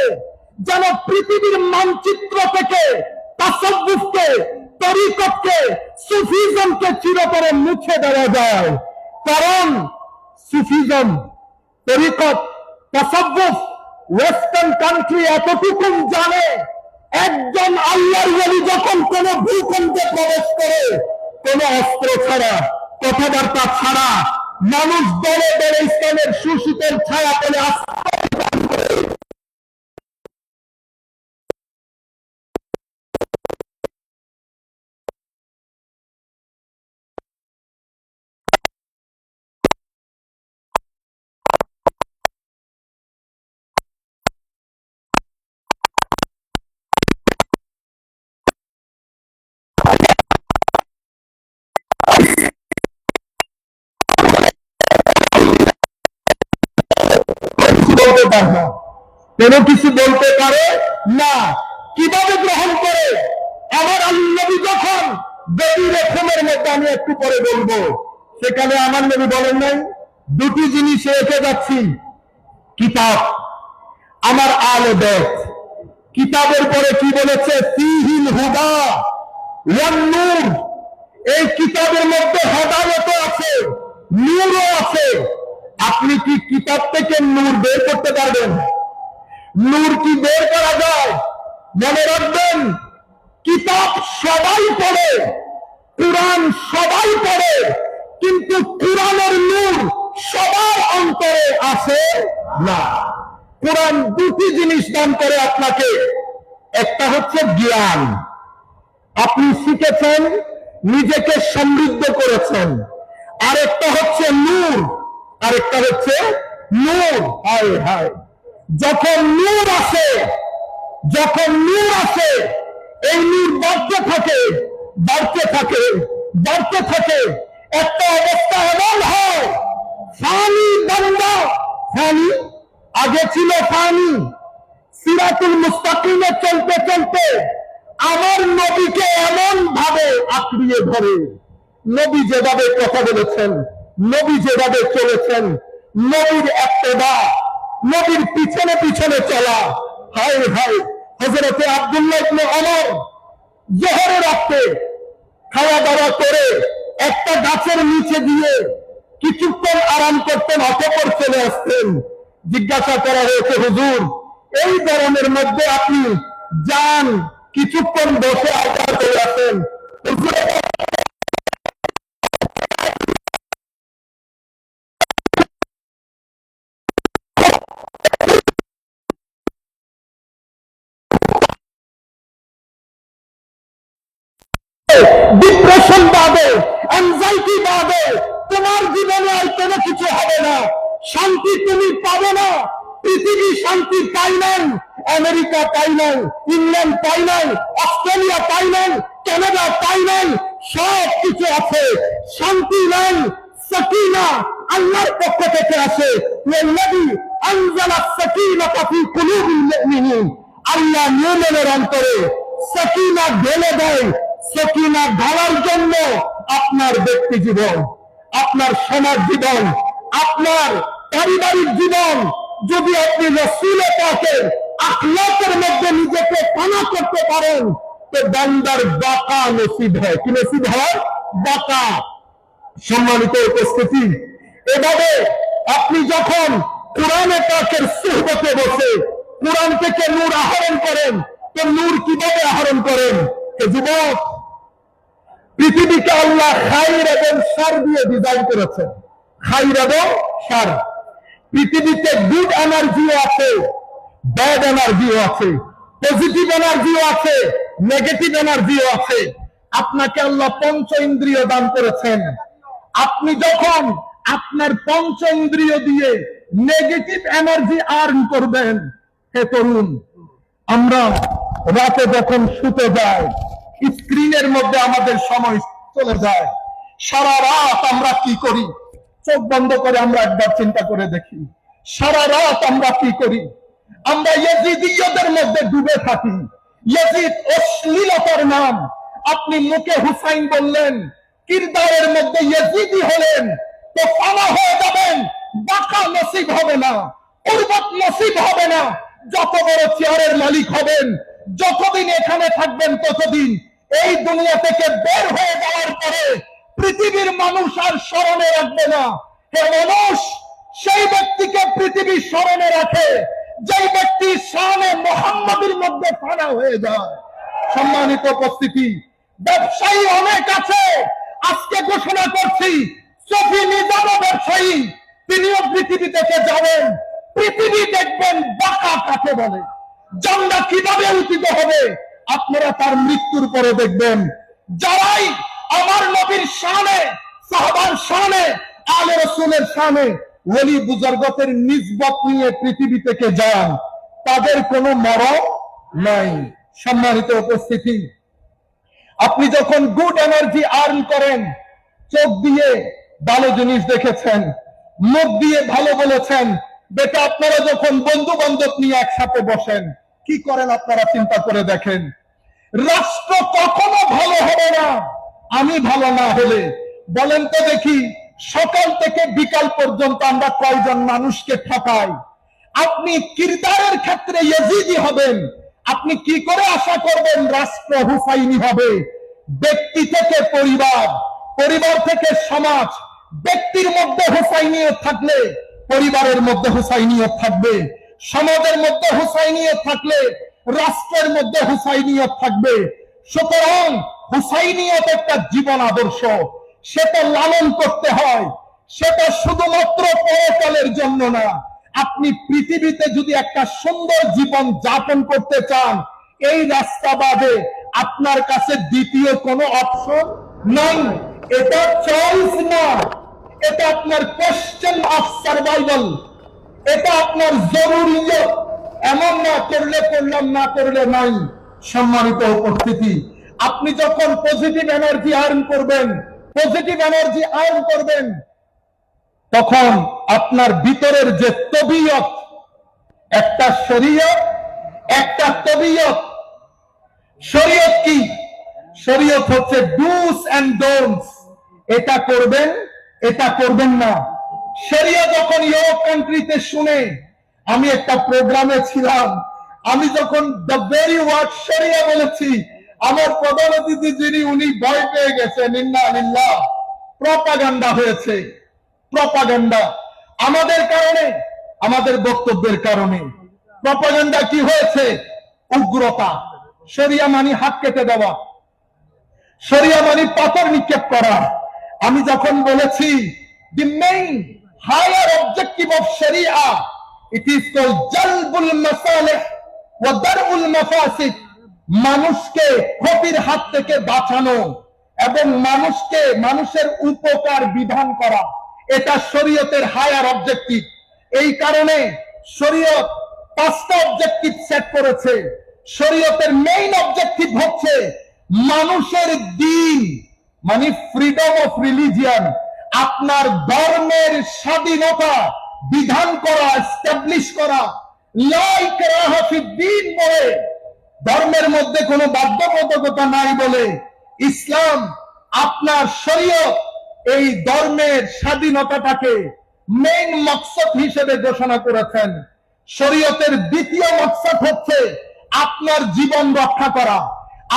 যেন পৃথিবীর মানচিত্র থেকে তাসাউফকে, তরিকতকে, সুফিজমকে চিরতরে মুছে দেওয়া যায়। কারণ সুফিজম, তরিকত, তাসাউফ ওয়েস্টার্ন কান্ট্রি এতটুকু জানে, একজন আল্লাহর ওলি যখন কোন ভূখণ্ডে প্রবেশ করে, কোন অস্ত্র ছাড়া, কথাবার্তা ছাড়া, মানুষ দলে দলে ইসলামের সুশীতল ছায়া পেলে আসতে বলতে পারে না, কোনো কিছু বলতে পারে না। কিভাবে গ্রহণ করে? আমার আল্লাহ নবী যখন বেবি রেখমের মধ্যে, আমি একটু পরে বলবো, সেখানে আমার নবী বলেন নাই দুটি জিনিস রেখে যাচ্ছি, কিতাব, আমার আলে বেত। কিতাবের পরে কি বলেছে? ফিহিল হুদা ওয়ান নূর। এই কিতাবের মধ্যে হেদায়েত আছে, নূরও আছে। আপনি কি কিতাব থেকে নূর বের করতে পারবেন? নূর কি বের করা যায়? মনে রাখবেন, কিতাব সবাই পড়ে, কুরআন সবাই পড়ে, কিন্তু কুরআনের নূর সবার অন্তরে আসে না। কুরআন দুটি জিনিস দান করে আপনাকে, একটা হচ্ছে জ্ঞান, আপনি শিখেছেন, নিজেকে সমৃদ্ধ করেছেন, আর একটা হচ্ছে নূর, আরেকটা হচ্ছে নূর। হায় হায়, যখন নূর আসে, যখন নূর আসে, এই নূর বাড়তে থাকে, বাড়তে থাকে, বাড়তে থাকে। একটা অবস্থা এমন হয়, ফানি বান্দা, ফানি আগে ছিল ফানি, সিরাতুল মুস্তাকিমে চলতে চলতে আমার নবীকে এমন ভাবে আঁকড়িয়ে ধরে, নবী যেভাবে কথা বলেছেন, নবী যেভাবে চলেছেন, নবীর ইত্তেবা, নবীর পিছনে পিছনে চলা। হায় হায়, হযরতে আব্দুল্লাহ ইবনে ওমর জোহরের রাতে খাওয়া দাওয়া করে একটা গাছের নিচে গিয়ে কিছুক্ষণ আরাম করতেন, অতঃপর চলে আসতেন। জিজ্ঞাসা করা হয়েছে, হুজুর এই গরমের মধ্যে আপনি যান, কিছুক্ষণ বসে আবার চলে আসেন। হুজুর ডিপ্রেশন বাদে, অ্যাংজাইটি বাদে তোমার জীবনে আর কোনো কিছু হবে না, শান্তি তুমি পাবে না। পৃথিবী শান্তি পাই নাই, আমেরিকা পাই নাই, ইংল্যান্ড পাই নাই, অস্ট্রেলিয়া পাই নাই, কানাডা পাই নাই, সব কিছু আছে, শান্তি নাই। সাকিনা আল্লাহর পক্ষ থেকে আসে, ওয়াল্লাযী আনজালা সাকিনাতা ফী কুলুবিল মুমিনিন, আল্লাহ মুমিনের অন্তরে সাকিনা ঢেলে দেয়। সাকিনা ঢালার জন্য আপনার ব্যক্তি জীবন, আপনার সমাজ জীবন, আপনার পারিবারিক জীবন, যদি আপনি রাসূল পাকের আখলাকের মধ্যে নিজেকে ফানা করতে পারেন, তো বান্দার বাকা নসিব হয়। কি নসিব হয়? বাকা। সম্মানিত উপস্থিতি, এভাবে আপনি যখন কোরআনে পাকের সুহবতে বসে কোরআন থেকে নূর আহরণ করেন, তো নূর কিভাবে আহরণ করেন? যুবক, পৃথিবীকে আল্লাহ খাইর এবং সার দিয়ে ডিজাইন করেছেন, খাইর এবং সার। পৃথিবীতে গুড এনার্জিও আছে, ব্যাড এনার্জিও আছে, পজিটিভ এনার্জিও আছে, নেগেটিভ এনার্জিও আছে। আপনাকে আল্লাহ পঞ্চ ইন্দ্রিয় দান করেছেন। আপনি যখন আপনার পঞ্চ ইন্দ্রিয় দিয়ে নেগেটিভ এনার্জি আর্ন করবেন, হে তরুণ, আমরা রাতে যখন শুতে যাই, স্ক্রিনের মধ্যে আমাদের সময় চলে যায়, সারা রাত আমরা কি করি? চোখ বন্ধ করে আমরা একবার চিন্তা করে দেখি, সারা রাত আমরা কি করি? আমরা ইয়াজিদিয়দের মধ্যে ডুবে থাকি। ইয়াজিদ অশ্লীলতার নাম। আপনি মুখে হুসাইন বললেন, কিরদারের মধ্যে ইয়াজিদি হলেন, তো ফানা হয়ে যাবেন, বাঁকা নসিব হবে না, উর্বত নসিব হবে না। যত বড় চেয়ারের মালিক হবেন, যতদিন এখানে থাকবেন, ততদিন এই দুনিয়া থেকে বের হয়ে যাওয়ার পরে পৃথিবীর মানুষ আর স্মরণে রাখবে না। হে মানুষ, সেই ব্যক্তিকে পৃথিবী স্মরণে রাখে যেই ব্যক্তি শানে মুহাম্মাদের মধ্যে ফানা হয়ে যায়। সম্মানিত উপস্থিতি, ব্যবসায়ী অনেক আছে। আজকে ঘোষণা করছি, সফি নিজামও ব্যবসায়ী, তিনিও পৃথিবী থেকে যাবেন। পৃথিবী দেখবেন বাঁকা কাকে বলে, জান্নাত কিভাবে উচিত হবে আপনারা তার মৃত্যুর পরে দেখবেন। যারাই আমার নবীর শানে, সাহাবার শানে, আলে রাসূলের শানে ওলি বুজুর্গদের নিসবত নিয়ে পৃথিবী থেকে যান, তাদের কোনো মরণ নাই। সম্মানিত উপস্থিতি, আপনি যখন গুড এনার্জি আর্ন করেন, চোখ দিয়ে ভালো জিনিস দেখেছেন, মুখ দিয়ে ভালো বলেছেন, বেটা আপনারা যখন বন্ধু বান্ধব নিয়ে একসাথে বসেন কি করেন আপনারা চিন্তা করে দেখেন। রাষ্ট্র কখনো ভালো হবে না আমি ভালো না হলে। বলেন তো দেখি, সকাল থেকে বিকাল পর্যন্ত আমরা কয়জন মানুষকে ঠকাই? আপনি কিরদারের ক্ষেত্রে ইয়াজিদি হবেন, আপনি কি করে আশা করবেন রাষ্ট্র হুসাইনি হবে? ব্যক্তি থেকে পরিবার, পরিবার থেকে সমাজ, ব্যক্তির মধ্যে হুসাইনিয়ত থাকলে পরিবারের মধ্যে হুসাইনিয়ত থাকবে, সমাজের মধ্যে হুসাইনিয়ত থাকলে রাষ্ট্রের মধ্যে হুসাইনিয়ত থাকবে। সুতরাং হুসাইনিয়ত একটা জীবন আদর্শ, সেটা লালন করতে হয়, সেটা শুধুমাত্র পরকালের জন্য না। আপনি পৃথিবীতে যদি একটা সুন্দর জীবন যাপন করতে চান, এই রাস্তা বাদে আপনার কাছে দ্বিতীয় কোনো অপশন নাই। এটা চয়েস না, এটা আপনার কোশ্চেন অফ সার্ভাইভাল, এটা আপনার জরুরিয়ত। এমন না করলে করলাম না করলে নাই। সম্মানিত উপস্থিতি, আপনি যখন পজিটিভ এনার্জি আর্ন করবেন, পজিটিভ এনার্জি আর্ন করবেন, তখন আপনার ভিতরের যে তবিয়ত, একটা শরীয়ত, একটা তবিয়ত। শরীয়ত কি? শরীয়ত হচ্ছে ডুস এন্ড ডোন্টস। এটা করবেন, এটা করবেন না। শরিয়া যখন ইউরোপ কান্ট্রিতে শুনে, আমি একটা প্রোগ্রামে ছিলাম, আমি যখন দ্য ভেরি ওয়ার্ড শরিয়া বলেছি, আমার প্রধান অতিথি যিনি উনি ভয় পেয়ে গেছেন। ইন্না লিল্লাহ। প্রপাগান্ডা হয়েছে, প্রপাগান্ডা আমাদের কারণে, আমাদের বক্তব্যের কারণে। প্রপাগান্ডা কি হয়েছে? উগ্রতা। শরিয়া মানি হাত কেটে দেওয়া, শরিয়া মানি পাথর নিক্ষেপ করা। আমি যখন বলেছি the main higher objective of Sharia, it is called jalbul masalih wa dar'ul mafasid, মানুষকে ক্ষতির হাত থেকে বাঁচানো এবং মানুষকে মানুষের উপকার বিধান করা, এটা শরীয়তের হায়ার অবজেক্টিভ। এই কারণে শরীয়ত 5টা অবজেক্টিভ সেট করেছে। শরীয়তের মেইন অবজেক্টিভ হচ্ছে মানুষের দ্বীন, মানে ফ্রিডম অফ রিলিজিয়ন, আপনার ধর্মের স্বাধীনতা বিধান করা, এস্টাবলিশ করা। লা ইকরাহা ফিদ্দীন বলে, ধর্মের মধ্যে কোনো বাধ্যবাধকতা নাই বলে ইসলাম, আপনার শরীয়ত এই ধর্মের স্বাধীনতাটাকে মেইন মকসদ হিসেবে ঘোষণা করেছেন। শরীয়তের দ্বিতীয় মকসদ হচ্ছে আপনার জীবন রক্ষা করা।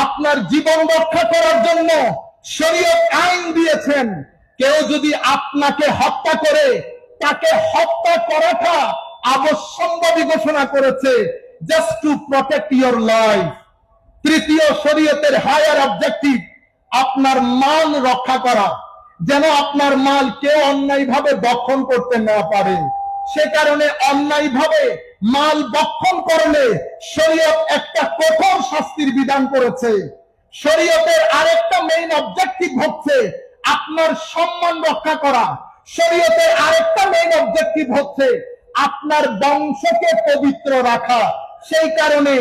আপনার জীবন রক্ষা করার জন্য শরীয়ত আইন দিয়েছেন। কেউ যদি আপনাকে হত্যা করে, তাকে হত্যা করাটা অবশ্যম্ভাবী ঘোষণা করেছে, just two protect your life. তৃতীয় শরীয়তের হায়ার অবজেক্টিভ আপনার মাল রক্ষা করা, যেন আপনার মাল কেউ অন্যায়ভাবে দখল করতে না পারে। সে কারণে অন্যায়ভাবে মাল দখল করলে শরীয়ত একটা কঠোর শাস্তির বিধান করেছে। শরীয়তের আরেকটা মেইন অবজেক্টিভ হচ্ছে আপনার সম্মান রক্ষা করা। শরীয়তের আরেকটা মেইন অবজেক্টিভ হচ্ছে আপনার বংশকে পবিত্র রাখা। সেই কারণে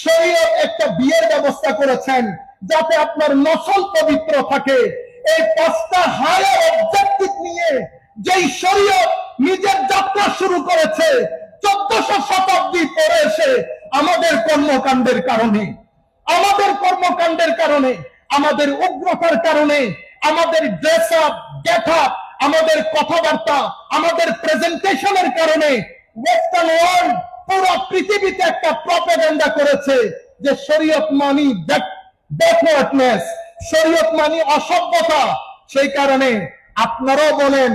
শরীয়ত একটা বিয়ের ব্যবস্থা করেছেন যাতে আপনার নসল পবিত্র থাকে। এই 5টা হায়ার অবজেক্টিভ নিয়ে যেই শরীয়ত নিজের যাত্রা শুরু করেছে 1400 শতাব্দী পরে এসে, আমাদের কর্মকাণ্ডের কারণে, আমাদের কর্মকাণ্ডের কারণে, আমাদের উগ্রতার কারণে, আমাদের ড্রেস আপ, গেট আপ, আমাদের কথাবার্তা, আমাদের প্রেজেন্টেশনের কারণে ওয়েস্টার্ন ওয়ার্ল্ড পুরো পৃথিবীতে একটা প্রপাগান্ডা করেছে যে শরীয়ত মানি ব্যাকওয়ার্ডনেস, শরীয়ত মানি অসভ্যতা। সেই কারণে আপনারাও বলেন,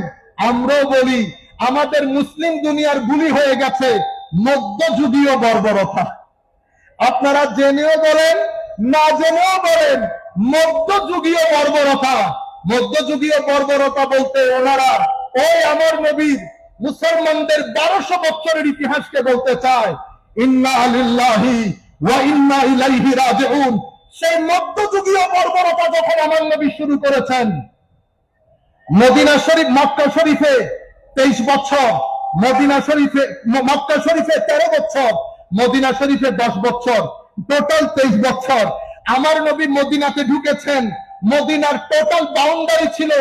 আমরাও বলি, আমাদের মুসলিম দুনিয়ার বুলি হয়ে গেছে মধ্যযুগীয় বর্বরতা। আপনারা জেনেও বলেন, না জেনেও বলেন, মধ্যযুগীয় বর্বরতা। মধ্যযুগীয় বর্বরতা বলতে ওনারা ওই আমার নবীর মুসলমানদের 1200 বছরের ইতিহাসকে বলতে চায়। ইন্না লিল্লাহি ওয়া ইন্না ইলাইহি রাজিউন। সেই মধ্যযুগীয় বর্বরতা যখন আমার নবী শুরু করেছেন, মদিনা শরীফ, মক্কা শরীফে 23 বছর, মদিনা শরীফে, মক্কা শরীফে 13 বছর, মদিনা শরীফে 10 বছর, টোটাল 23 বছর। আমার নবী মদিনাতে ঢুকেছেন, মদিনার টোটাল বাউন্ডারি ছিল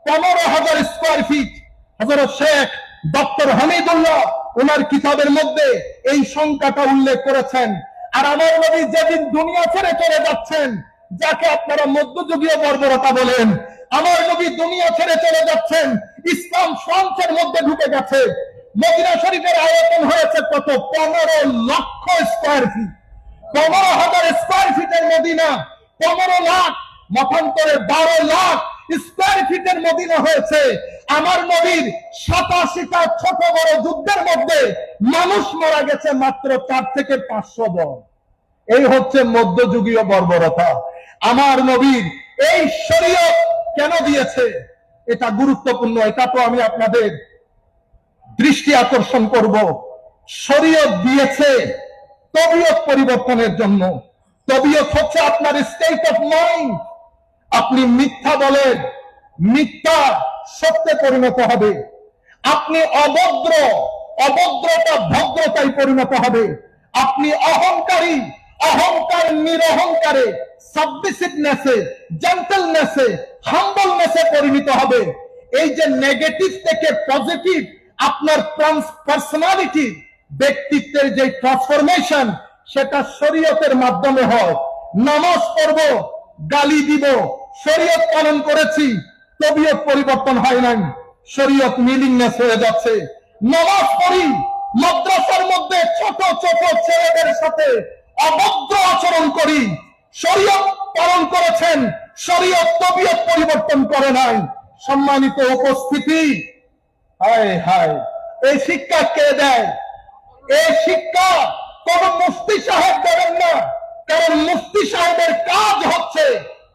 15,000 স্কয়ার ফিট। হযরত শেখ ডক্টর হামিদুল্লাহ ওনার কিতাবের মধ্যে এই সংখ্যাটা উল্লেখ করেছেন। আর আমার নবী যেদিন দুনিয়া ছেড়ে চলে যাচ্ছেন, যাকে আপনারা মধ্যযুগীয় বর্বরতা বলেন, আমার নবী দুনিয়া ছেড়ে চলে যাচ্ছেন, ইসলাম ফ্রান্সের মধ্যে ঢুকে গেছে। মদিনা শরীফের আয়তন হয়েছে কত? 15 লক্ষ স্কয়ার ফিট। 15,000 স্কয়ার ফিটের মদিনা, 15 লাখ, মতান্তরে 12 লাখ স্কয়ার ফিটের মদিনা হয়েছে। আমার নবীর 87টা ছোট বড় যুদ্ধের মধ্যে মানুষ মারা গেছে মাত্র 4 থেকে 500 জন। এই হচ্ছে মধ্যযুগীয় বর্বরতা। আমার নবীর এই শরীয়ত কেন দিয়েছে? এটা গুরুত্বপূর্ণ। এটা তো আমি আপনাদের দৃষ্টি আকর্ষণ করব। শরীয়ত দিয়েছে তবিয়ত পরিবর্তনের জন্য। তবিয়ত হচ্ছে আপনার স্টেট অফ মাইন্ড। আপনি মিথ্যা বলেন, মিথ্যা সত্যে পরিণত হবে। আপনি অভদ্র, অভদ্রতা ভদ্রতায় পরিণত হবে। আপনি অহংকারী, অহংকার নিরহংকারে, সাবমিসিভনেসে, জেন্টলনেসে, হাম্বলনেসে পরিণত হবে। এই যে নেগেটিভ থেকে পজিটিভ আপনার পার্সোনালিটি, ব্যক্তিত্বের যে ট্রান্সফরমেশন, সেটা শরীয়তের মাধ্যমে হয়। নামাজ পড়ব, গালি দিব, শরীয়ত পালন করেছি, তবিয়ত পরিবর্তন হয় নাই, শরীয়ত মিলিংনেস হয়ে যাচ্ছে। নামাজ পড়ি, মাদ্রাসার মধ্যে ছোট ছোট ছেলেদের সাথে অভদ্র আচরণ করি, শরীয়ত পালন করেছেন, শরীয়ত তবিয়ত পরিবর্তন করে নাই। সম্মানিত উপস্থিতি, হায় হায়, এই শিক্ষা কে দেয়? এই শিক্ষা কোন মুফতি সাহেব দেবেন না। কারণ মুফতি সাহেবের কাজ হচ্ছে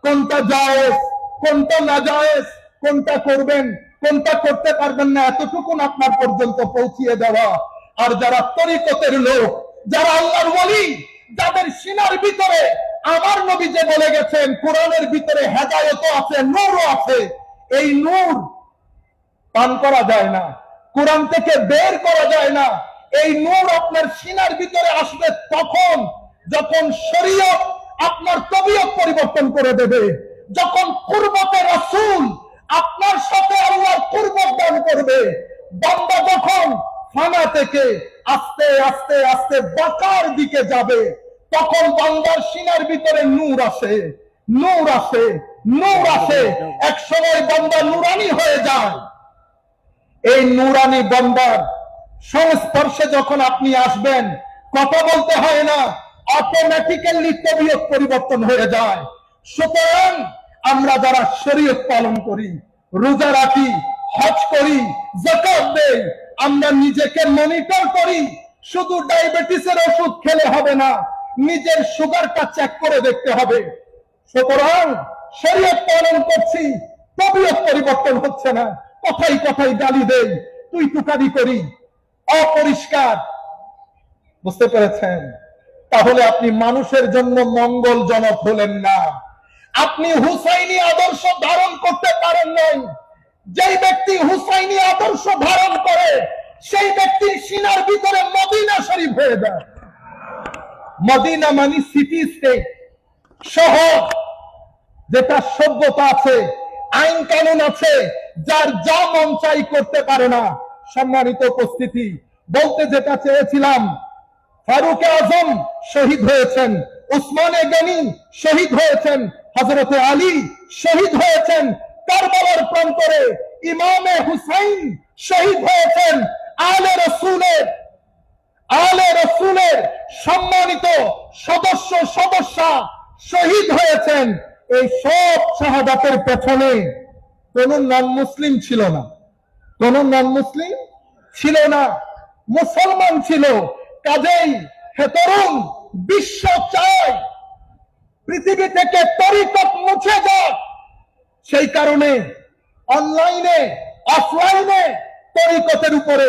কোনটা জায়েজ, কোনটা নাজায়েজ, কোনটা করবেন, কোনটা করতে পারবেন না, এতটুকুন আপনার পর্যন্ত পৌঁছিয়ে দেওয়া। আর যারা তরিকতের লোক, যারা আল্লাহর ওয়ালি, যাদের সিনার ভিতরে আমার নবী যে বলে গেছেন কোরআনের ভিতরে হেদায়েতও আছে, নূরও আছে, এই নূর পান করা যায় না, কোরআন থেকে বের করা যায় না। এই নূর আপনার সিনার ভিতরে আসবে তখন যখন শরীয়ত আপনার তবিয়ত পরিবর্তন করে দেবে, যখন কুরবতে রাসূল আপনার সাথে আল্লাহর কুরবত দান করবে। বান্দা যখন ফানা থেকে আস্তে আস্তে আস্তে বাঁকার দিকে যাবে, তখন বান্দার সিনার ভিতরে নূর আসে, নূর আসে, নূর আসে। এক সময় বান্দা নূরানি হয়ে যায়। এই নূরানি বান্দার সংস্পর্শে যখন আপনি আসবেন, কথা বলতে হয় না, অটোমেটিক্যালি তবিয়ত পরিবর্তন হয়ে যায়। সুতরাং আমরা যারা শরীয়ত পালন করি, রোজা রাখি, হজ করি, যাকাত দেই, আমরা নিজেকে মনিটর করি। শুধু ডায়াবেটিসের ওষুধ খেলে হবে না, নিজের সুগারটা চেক করে দেখতে হবে। সুতরাং শরীয়ত পালন করছি, তবিয়ত পরিবর্তন হচ্ছে না, কথাই কথাই গালি দেই, তুই তুকারি করি, অপরিষ্কার। বুঝতে পেরেছেন? তাহলে আপনি মানুষের জন্য মঙ্গলজনক হলেন না। আপনি হুসাইনি আদর্শ ধারণ করতে পারেন নাই। যেই ব্যক্তি হুসাইনি আদর্শ ধারণ করে, সেই ব্যক্তির সিনার ভিতরে মদিনা শরীফ হয়ে যায়। মদিনা মানে সিটি স্টেট, শহর, যেটা সভ্যতা আছে, আইন কানুন আছে, যার যা মন চাই করতে পারে না। সম্মানিত উপস্থিতি, বলতে যেটা চেয়েছিলাম, ফারুক আজম শহীদ হয়েছেন, উসমানে গনি শহীদ হয়েছেন, হযরতে আলী শহীদ হয়েছেন, কারবালার প্রান্তরে ইমামে হুসাইন শহীদ হয়েছেন, আলে রসুলের সম্মানিত সদস্য সদস্যা শহীদ হয়েছেন। এই সব শাহাদাতের পেছনে কোন নন মুসলিম ছিল না, কোন নন মুসলিম ছিল না, মুসলমান ছিল। কাজেই হে তরুণ, বিশ্ব চায় পৃথিবী থেকে তরিকত মুছে যাক। সেই কারণে অনলাইনে অফলাইনে তরিকতের উপরে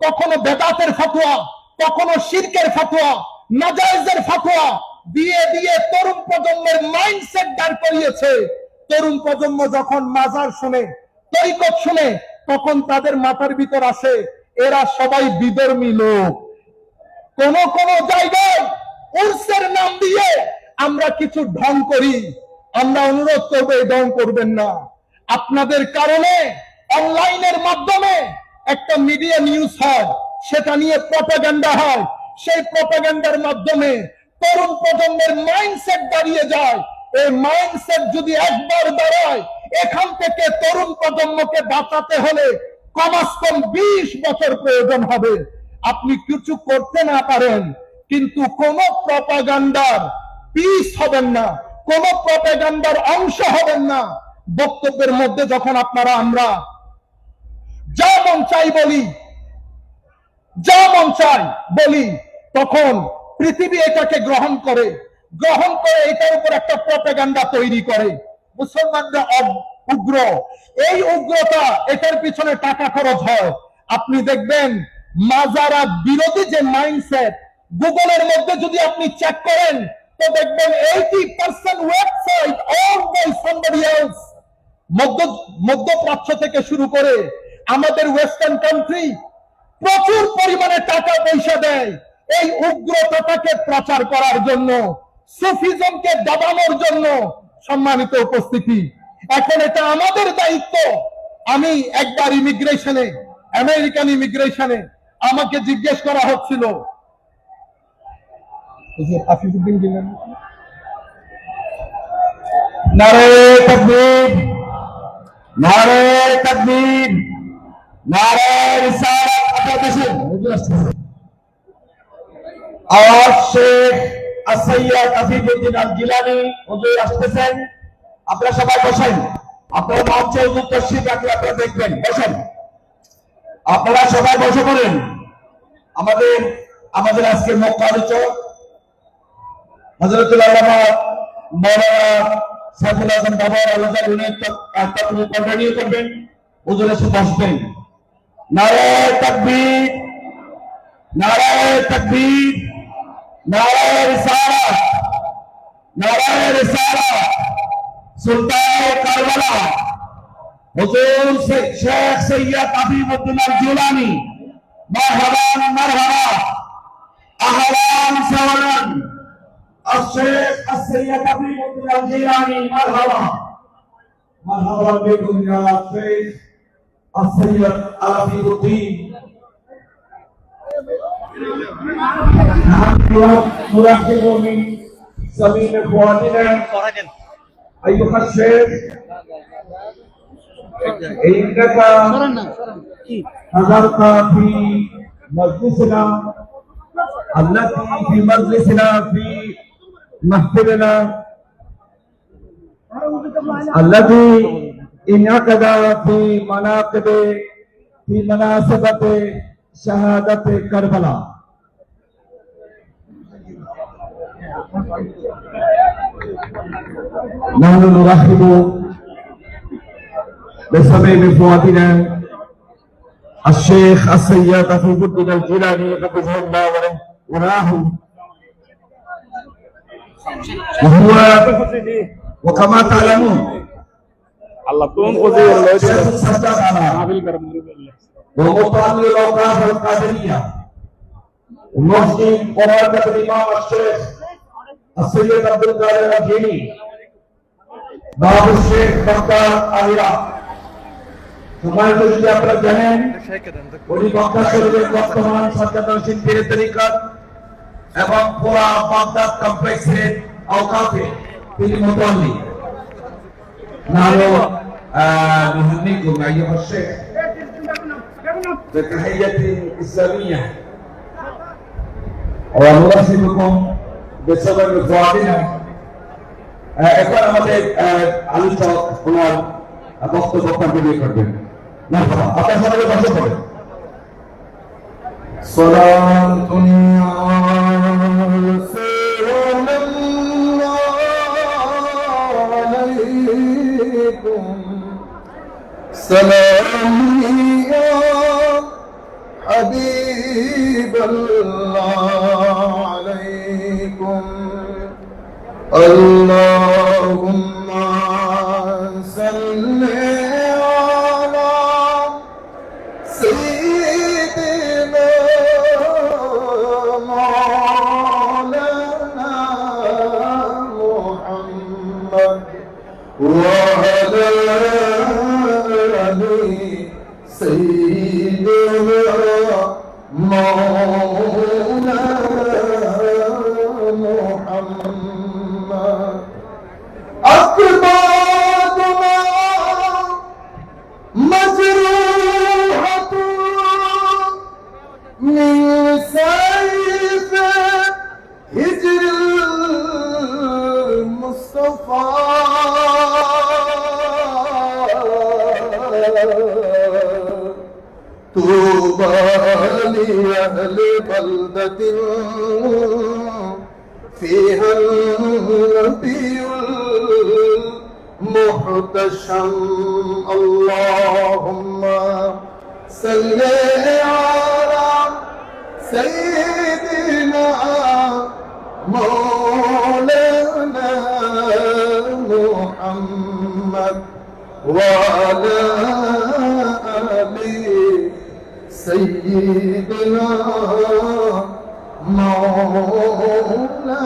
কখনো বেদাতের ফতোয়া, কখনো শিরকের ফতোয়া, নাজায়েজের ফতোয়া দিয়ে দিয়ে তরুণ প্রজন্মের মাইন্ডসেট দাঁড় করিয়েছে। তরুণ প্রজন্ম যখন মাজার শুনে, তরিকত শুনে, তখন তাদের মাথার ভিতর আসে এরা সবাই বিধর্মী লোক। কোন কোন জায়গায় উর্সের নাম দিয়ে আমরা কিছু ঢং করি। আমরা অনুরোধ করবো এই ঢং করবেন না। আপনাদের কারণে অনলাইনের মাধ্যমে একটা মিডিয়া নিউজ হয়, সেটা নিয়ে প্রপাগান্ডা হয়, সেই প্রপাগান্ডার মাধ্যমে তরুণ প্রজন্মের মাইন্ডসেট দাঁড়িয়ে যায়। এই মাইন্ডসেট যদি একবার দাঁড়ায়, এখান থেকে তরুণ প্রজন্মকে বাঁচাতে হলে কমাস কম 20 বছর প্রয়োজন হবে। আপনি কিছু করতে না পারেন, কিন্তু কোন প্রপাগান্ডার পিস হবেন না, কোন প্রপাগান্ডার অংশ হবেন না। বক্তব্যের মধ্যে যখন আমরা যা মন চাই বলি, তখন পৃথিবী এটাকে গ্রহণ করে এটার উপর একটা প্রপাগান্ডা তৈরি করে। মুসলমানরা উগ্র, এই উগ্রতা, এটার পিছনে টাকা খরচ হয়। আপনি দেখবেন মাজারা বিরোধী যে মাইন্ডসেট, গুগলের মধ্যে যদি আপনি চেক করেন তো দেখবেন 80% website owned by somebody else। মধ্যপ্রাচ্য থেকে শুরু করে আমাদের ওয়েস্টার্ন কান্ট্রি প্রচুর পরিমাণে টাকা পয়সা দেয় এই উগ্রতাটাকে প্রচার করার জন্য, সুফিজমকে দাবানোর জন্য। সম্মানিত উপস্থিতি, এখন এটা আমাদের দায়িত্ব। আমি একবার আমেরিকান ইমিগ্রেশনে আমাকে জিজ্ঞেস করা হচ্ছিল, আফিফুদ্দিন গিলানি, নারে তাকবীর, নারে তাকবীর, নারে রিসালাত। আর শেখ সৈয়দ আফিফুদ্দিন আল গিলানি হুজুর আসতেছেন। আপনারা সবাই বসেন, আপনারা মঞ্চে হুজুর তশরিফ রাখলে আপনারা দেখবেন, বসেন, আপনারা সবাই বসে পড়েন। আমাদের আজকে মুখ্য আলোচক হযরতুল আল্লামা মাওলানা সাইফুল আজম বাবার আলোচনা উনি কন্টিনিউ করবেন। হুজুর এসে বসবেন। নারে তাকবীর, নারে তাকবীর, নারে রিসালাত, নারে রিসালাত। সুলতান কারবালা হুজুর শেখ সৈয়দ আফিফুদ্দিন আল জিলানী, মারহাবান মারহাবা, আহলান সাহলান। الشيخ السيد عفيفُদ্দিন আল জিলানী, مرحبا مرحبا بكم يا شيخ السيد عفيفُদ্দিন। نرحب من صميم اخواننا ايها الشيخ، انك حضرت في مجلسنا في مجلسنا في محفلنا الذي انعقد في مناسبة شهادة كربلاء. نحن نرحب بسبب فؤادنا الشيخ السيد عفيفُদ্দিন আল জিলানী حفظه الله ورعاه، وهو وكما تعلمون ومطلع الأوقاف القادرية ومسلم قرابة الإمام الشيخ السيد عبد القادر الجيلي باب الشيخ بكر আমিরা। সম্মানিত যদি আপনারা জানেন, উনি মক্কা শরীফের বর্তমান সরকারশীল পীর তরিকত এবং পুরা বাগদাদ কমপ্লেক্সের আওকাফে তিনি মুতাল্লি। নারো نهنيكم أيها الشيخ بتحية إسلامية ونرحبكم بسبب فؤادنا। এখন আমাদের আলোচক ওনার বক্তব্য কন্টিনিউ করবেন। আপনার সবাই বসে পড়েন। সালাতুন আলাইকুম সালাম ইয়া হাবিবাল্লাহ আলাইকুম আল্লাহুম্মা সাল্লি আলা সাইয়্যিদিনা মাওলানা মুহাম্মদ ওয়া আলা আলি সাইয়্যিদিনা مولانا محمد أكبادنا مجروحة من سيف هجر المصطفى طوبى لأهل بلدة فيها النبي المحتشم اللهم صل على سيدنا مولانا محمد وعلى آل سيدنا مولانا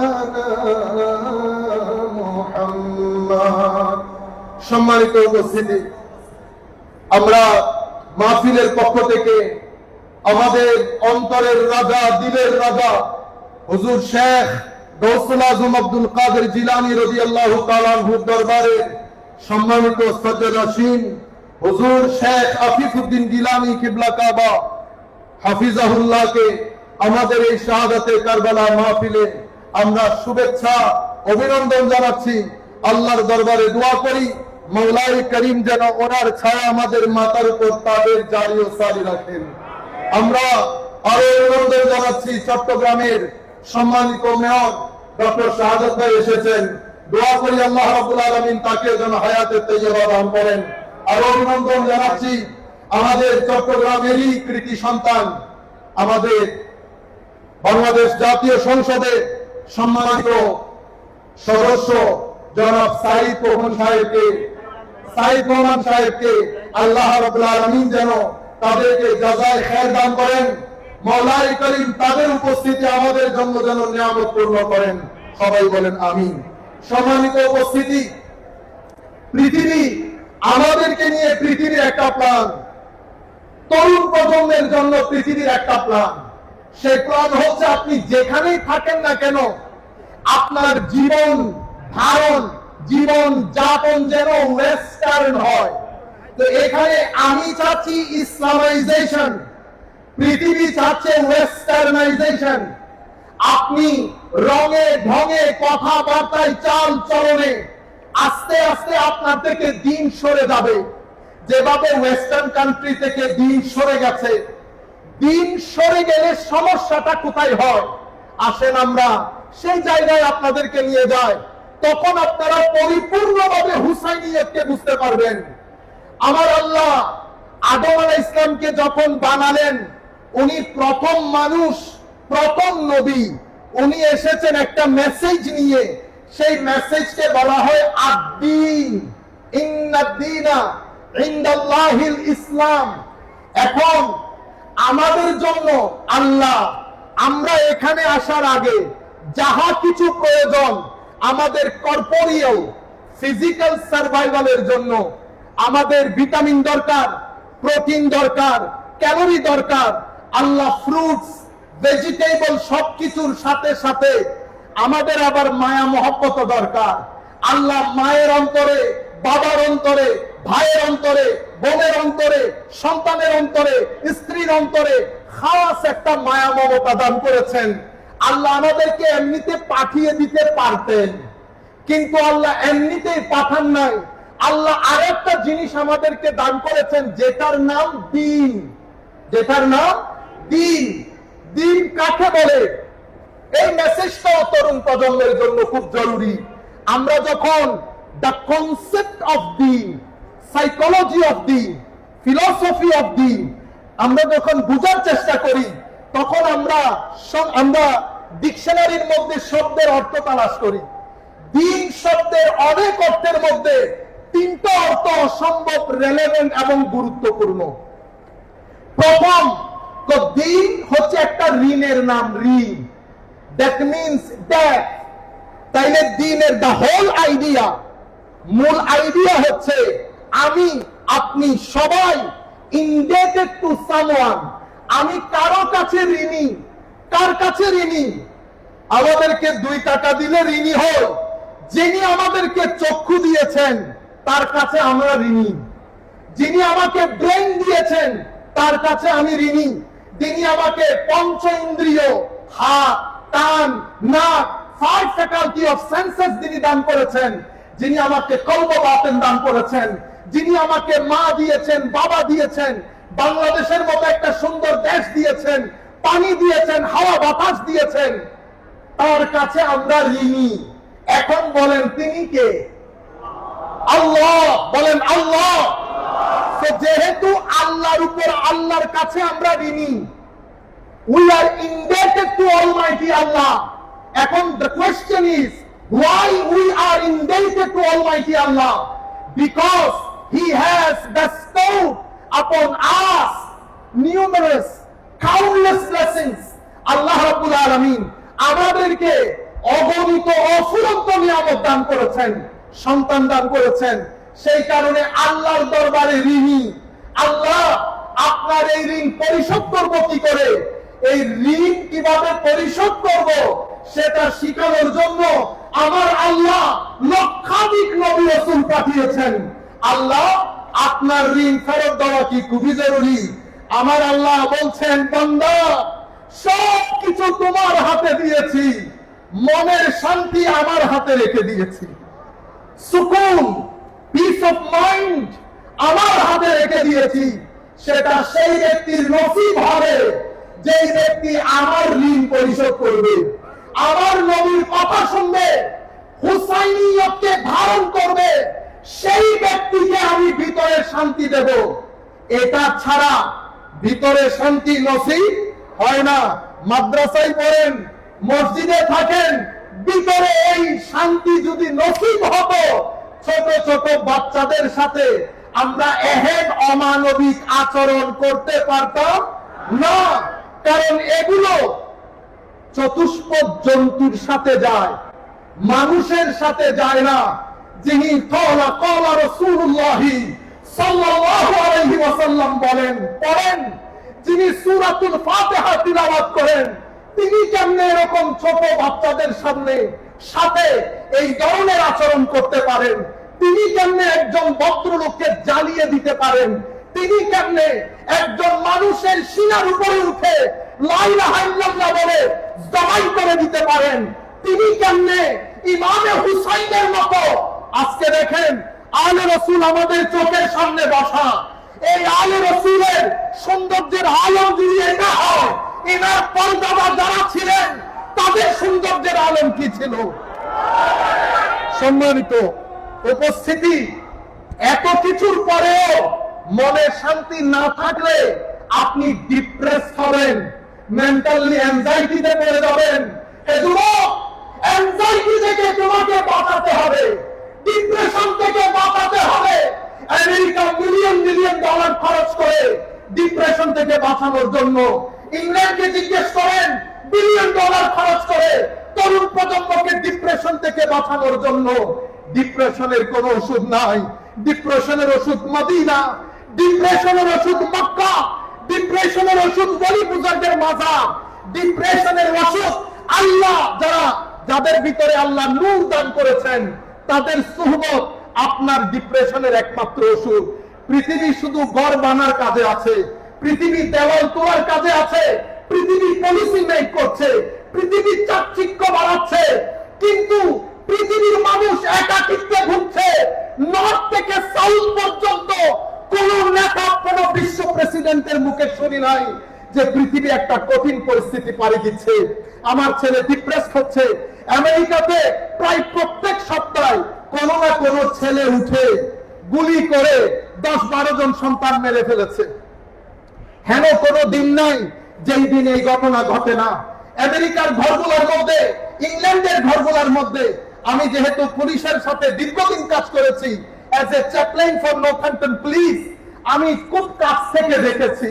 محمد। সম্মানিত উপস্থিতি, আমরা মাহফিলের পক্ষ থেকে আমাদের অন্তরের রাজা, দিলের রাজা হুজুর শেখ গৌসুল আজম আব্দুল কাদের জিলানী রাদিয়াল্লাহু তাআলা আনহুর দরবারে সম্মানিত সদর রাশিদ হুজুর শেখ আফিফউদ্দিন জিলানী কিবলা কাবা হাফিজাহুল্লাহকে আমাদের এই শাহাদাতে কারবালা মাহফিলে আমরা শুভেচ্ছা অভিনন্দন জানাচ্ছি। আল্লাহর দরবারে দোয়া করি মওলাই করিম যেন ওনার ছায়া আমাদের মাথার উপর তাদের জারি ও সারি রাখেন। আমরা আরো অভিনন্দন জানাচ্ছি চট্টগ্রামের সম্মানিত মেয়র ডক্টর শাহাদাত ভাই এসেছেন, দোয়া করি আল্লাহ রাব্বুল আলামিন তাকে যেন হায়াতে তাইয়্যিবা দান করেন। আরো অভিনন্দন জানাচ্ছি আমাদের চট্টগ্রামেরই কৃতি সন্তান, আমাদের বাংলাদেশ জাতীয় সংসদে সম্মানিত সদস্য জনাব সাইদ রহমান সাহেবকে আল্লাহ রাব্বুল আলামিন যেন তাদেরকে জাযায়ে খায়র দান করেন। মওলাই করিম তাদের উপস্থিতি আমাদের জন্য যেন নিয়ামত পূর্ণ করেন। সবাই বলেন আমিন। সম্মানিত উপস্থিতি, পৃথিবী আমাদেরকে নিয়ে পৃথিবীর একটা প্ল্যান, তরুণ প্রজন্মের জন্য পৃথিবীর একটা প্ল্যান। সেই প্ল্যান হচ্ছে আপনি যেখানেই থাকেন না কেন আপনার জীবন ধারণ, জীবন যাপন যেন ওয়েস্টার্ন হয়। তো এখানে আমি চাচ্ছি ইসলামাইজেশন, পৃথিবী চাচ্ছে ওয়েস্টার্নাইজেশন। আপনি রঙে ঢঙে কথাবার্তায় চাল চলনে আস্তে আস্তে আপনার থেকে দিন সরে যাবে, যেভাবে ওয়েস্টার্ন কান্ট্রি থেকে দিন সরে গেছে। দিন সরে গেলে সমস্যাটা কোথায় হয় আসেন আমরা সেই জায়গায় আপনাদেরকে নিয়ে যাই, তখন আপনারা পরিপূর্ণভাবে হুসাইনিয়তকে বুঝতে পারবেন। আমার আল্লাহ আদম আলাইহিস ইসলামকে যখন বানালেন, উনি প্রথম মানুষ, প্রথম নবী, উনি এসেছেন একটা মেসেজ নিয়ে। সেই মেসেজকে বলা হয় আদ-দ্বীন, ইন্নাদ-দ্বীনা ইনদাল্লাহিল ইসলাম। এখন আমাদের জন্য আল্লাহ, আমরা এখানে আসার আগে যাহা কিছু প্রয়োজন আমাদের কর্পোরিয়াল ফিজিক্যাল সার্ভাইভালের জন্য, আমাদের ভিটামিন দরকার, প্রোটিন দরকার, ক্যালোরি দরকার, আল্লাহ ফ্রুটস ভেজিটেবল সবকিছুর সাথে সাথে আমাদের আবার মায়া মহব্বত দরকার। আল্লাহ মায়ের অন্তরে, বাবার অন্তরে, ভাইয়ের অন্তরে, বোনের অন্তরে, সন্তানের অন্তরে, স্ত্রীর অন্তরে খাস একটা মায়া মমতা দান করেছেন। আল্লাহ আমাদেরকে এমনিতে পাঠিয়ে দিতে পারতেন, কিন্তু আল্লাহ এমনিতেই পাঠান নাই। আল্লাহ আরেকটা জিনিস আমাদেরকে দান করেছেন যেটার নাম দ্বীন, যেটার নাম দ্বীন। দ্বীন কাকে বলে? এই মেসেজটাও তরুণ প্রজন্মের জন্য খুব জরুরি। আমরা যখন the concept of Din, psychology of Din, philosophy of দ্বীন আমরা যখন বুঝার চেষ্টা করি, তখন আমরা ডিকশনারির মধ্যে শব্দের অর্থ তালাশ করি। দ্বীন শব্দের অনেক অর্থের মধ্যে তিনটা অর্থ অসম্ভব রেলেভেন্ট এবং গুরুত্বপূর্ণ। প্রথম, তো দ্বীন হচ্ছে একটা ঋণের নাম, ঋণ, দ্যাট মিনস ডেট। তাইলে দ্বীনের দ্য হোল আইডিয়া, মূল আইডিয়া হচ্ছে আমি, আপনি সবাই ইনডেটেড টু সামওয়ান, আমি কারো কাছে ঋণী। কার কাছে ঋণী? আমাদেরকে 2 টাকা দিলে ঋণী হই। যিনি আমাদেরকে চক্ষু দিয়েছেন তার কাছে আমরা ঋণী। যিনি আমাকে ব্রেন দিয়েছেন তার কাছে আমি ঋণী। যিনি আমাকে পঞ্চ ইন্দ্রিয়, হাত, কান, নাক, 5 ফ্যাকাল্টি অফ সেন্সেস যিনি দান করেছেন, যিনি আমাকে কলব বাতেন দান করেছেন, যিনি আমাকে মা দিয়েছেন, বাবা দিয়েছেন, বাংলাদেশের মতো একটা সুন্দর দেশ দিয়েছেন, পানি দিয়েছেন, হাওয়া বাতাস দিয়েছেন, তার কাছে আমরা ঋণী। এখন বলেন তিনি কে? আল্লাহ। বলেন আল্লাহ। তো যেহেতু আল্লাহর উপর, আল্লাহর কাছে আমরা ঋণী, we are indebted to Almighty Allah. এখন the question is, why we are indebted to Almighty Allah? Because He has bestowed upon us numerous, countless blessings. আল্লাহ রাব্বুল আলামিন আমাদেরকে অগণিত অফুরন্ত নিয়ামত দান করেছেন, সন্তান দান করেছেন। সেই কারণে আল্লাহর দরবারে ঋণী। আল্লাহ, আপনার এই ঋণ পরিশোধ করব কি করে, এই ঋণ কিভাবে পরিশোধ করব সেটা শিখানোর জন্য আমার আল্লাহ লক্ষাধিক নবী রাসূল পাঠিয়েছেন। আল্লাহ, আপনার ঋণ ফেরত দেওয়া কি খুবই জরুরি। আমার আল্লাহ বলছেন, বান্দা, সব কিছু তোমার হাতে দিয়েছি, মনের শান্তি আমার হাতে রেখে দিয়েছি, সুকুন, পিস অফ মাইন্ড আমার হাতে রেখে দিয়েছি। সেটা সেই ব্যক্তির নসিব হবে যে ব্যক্তি আমার ঋণ পরিশোধ করবে, আমার নবীর কথা শুনবে, হুসাইনিয়তকে ধারণ করবে, সেই ব্যক্তিকে আমি ভিতরে শান্তি দেব। এটা ছাড়া ভিতরে শান্তি নসিব হয় না। মাদ্রাসায় পড়েন, মসজিদে থাকেন, ভিতরে এই শান্তি যদি নসিব হতো, ছোট ছোট বাচ্চাদের সাথে আমরা এহেন অমানবিক আচরণ করতে পারতাম না। কারণ এগুলো চতুষ্পদ জন্তুর সাথে যায়, মানুষের সাথে যায় না। যিনি ক্বালা রাসূলুল্লাহ সাল্লাল্লাহু আলাইহি ওয়াসাল্লাম বলেন, পড়েন, যিনি সূরাতুল ফাতিহা তিলাওয়াত করেন, তিনি কেমনে এরকম ছোট বাচ্চাদের সাথে এই ধরনের আচরণ করতে পারেন? তিনি কেমনে একজন ভদ্রলোককে জ্বালিয়ে দিতে পারেন? তিনি কেমনে একজন মানুষের সিনার উপরে উঠে লা ইলাহা ইল্লাল্লাহ বলে জবাই করে দিতে পারেন? তিনি কেমনে ইমামে হুসাইনের মতো, আজকে দেখেন আলে রাসূল আমাদের চোখের সামনে বসা, এই আলে রাসূলের সৌন্দর্যের আলো যদি এটা হয়, এনার পর্দাদা যারা ছিলেন তাদের সৌন্দর্যের আলম কি ছিল? সম্মানিত উপস্থিতি, এত কিছুর পরেও মনে শান্তি না থাকলে আপনি ডিপ্রেস হবেন, মেন্টালি অ্যাংজাইটিতে পড়ে যাবেন। অ্যাংজাইটি থেকে তোমাকে বাঁচাতে হবে, ডিপ্রেশন থেকে বাঁচাতে হবে। আমেরিকা মিলিয়ন মিলিয়ন ডলার খরচ করে ডিপ্রেশন থেকে বাঁচানোর জন্য। ইংল্যান্ডকে জিজ্ঞেস করেন, বিলিয়ন ডলার খরচ করে তরুণ প্রজন্মকে ডিপ্রেশন থেকে বাঁচানোর জন্য। ডিপ্রেশনের কোন ওষুধ নাই। ডিপ্রেশনের ওষুধ মদিনা, ডিপ্রেশনের ওষুধ মক্কা, ডিপ্রেশনের ওষুধ ওলি বুজুর্গের মাজার, ডিপ্রেশনের ওষুধ আল্লাহ, যাদের ভিতরে আল্লাহ নূর দান করেছেন তাদের সুহবত আপনার ডিপ্রেশনের একমাত্র ওষুধ। পৃথিবী শুধু ঘর বানার কাজে আছে, পৃথিবী দেওয়াল তোলার কাজে আছে, পৃথিবী পলিসি মেক করছে, পৃথিবী চাকচিক্য বাড়াচ্ছে, কিন্তু পৃথিবীর মানুষ একাকিত্বে ভুগছে। নর্থ থেকে সাউথ পর্যন্ত কোন নেতা, কোন বিশ্ব প্রেসিডেন্টের মুখে শুনি নাই যে পৃথিবী একটা কঠিন পরিস্থিতি পাড়ি দিচ্ছে, আমার ছেলে ডিপ্রেস হচ্ছে। আমেরিকাতে প্রায় প্রত্যেক সপ্তাহে কোন না কোন ছেলে উঠে গুলি করে 10-12 জন সন্তান মেরে ফেলেছে। হেন কোনো দিন নাই যেই দিন এই ঘটনা ঘটে না। আমেরিকার ঘরগুলোর মধ্যে, ইংল্যান্ডের ঘরগুলোর মধ্যে, আমি যেহেতু পুলিশের সাথে দীর্ঘদিন কাজ করেছি as a chaplain for Northampton police, আমি খুব কাছ থেকে দেখেছি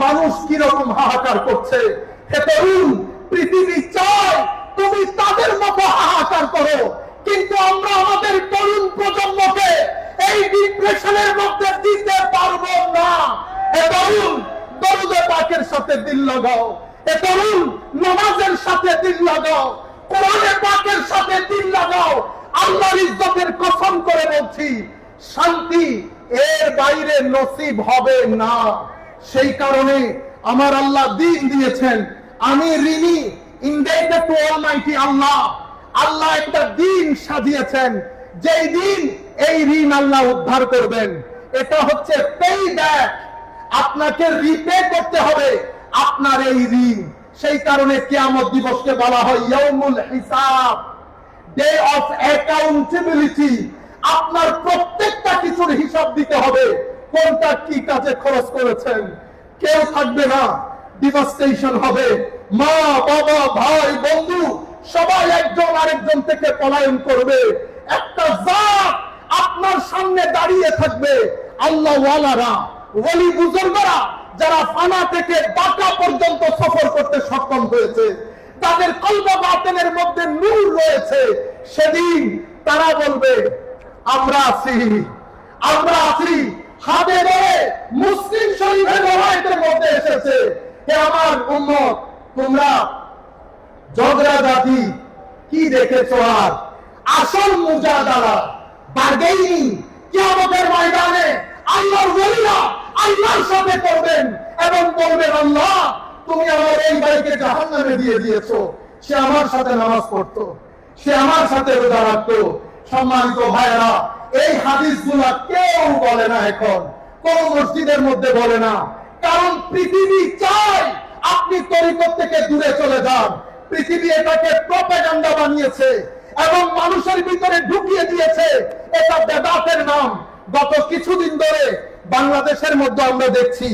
মানুষ কিরকম হাহাকার করছে। হে তরুণ, পৃথিবী চায় তুমি তাদের মতো হাহাকার করো, কিন্তু আমরা আমাদের তরুণ প্রজন্মকে এই ডিপ্রেশনের মধ্যে দিতে পারবো না। হে তরুণ, দরুদে পাকের সাথে দিল লাগাও। এ তরুণ, নামাজের সাথে দিল লাগাও, কোরআনে পাকের সাথে দিল লাগাও। আল্লাহর ইজ্জতের কসম করে বলছি, শান্তি এর বাইরে নসিব হবে না। সেই কারণে আমার আল্লাহ দিন দিয়েছেন, আমি ঋণী, ইনডেটেড টু অলমাইটি আল্লাহ। আল্লাহ একটা দিন সাজিয়েছেন, যেই দিন এই ঋণ আল্লাহ উদ্ধার করবেন। এটা হচ্ছে পে ব্যাক, আপনাকে রিপে করতে হবে আপনার এই ঋণ। সেই কারণে কিয়ামত দিবসকে বলা হয় ইয়াউমুল হিসাব, ডে অফ অ্যাকাউন্টেবিলিটি। আপনার প্রত্যেকটা কিছুর হিসাব দিতে হবে, কোনটা কি কাজে খরচ করেছেন। কেউ থাকবে না, ডিভাস্টেশন হবে। মা, বাবা, ভাই, বন্ধু সবাই একজন আরেকজন থেকে পলায়ন করবে। একটা জাত আপনার সামনে দাঁড়িয়ে থাকবে, আল্লাহ ওয়ালারা, ওলি বুজুর্গরা, যারা ফানা থেকে বাঁকা পর্যন্ত সফর করতে সক্ষম হয়েছে, তাদের কলব বাতিনের মধ্যে নূর রয়েছে। সেদিন তারা বলবে, আমরা আছি, আমরা আছি। হাতে ধরে মুসলিম শরীফের রওয়ায়াতের মধ্যে এসেছে, হে আমার উম্মত, তোমরা ঝগড়া জাতি কি দেখেছো? আর আসল মুজাদালা বারগেইনি কিয়ামতের ময়দানে আল্লাহর ওলিরা আল্লাহর সাথে করবেন এবং বলবেন, আল্লাহ তুমি আমার এই ভাইকে জাহান্নামে দিয়ে দিয়েছো। সে আমার সাথে নামাজ পড়তো, সে আমার সাথে রোজা রাখতো। সম্মানিত ভাইরা, এই হাদিসগুলা কেউ বলে না, এখন কোন মসজিদের মধ্যে বলে না। কারণ পৃথিবী চায় আপনি তরিকত থেকে দূরে চলে যান। পৃথিবী এটাকে প্রপাগান্ডা বানিয়েছে এবং মানুষের ভিতরে ঢুকিয়ে দিয়েছে, এটা বেদাতের নাম। গত কিছুদিন ধরে বাংলাদেশের মধ্যে আমরা দেখছি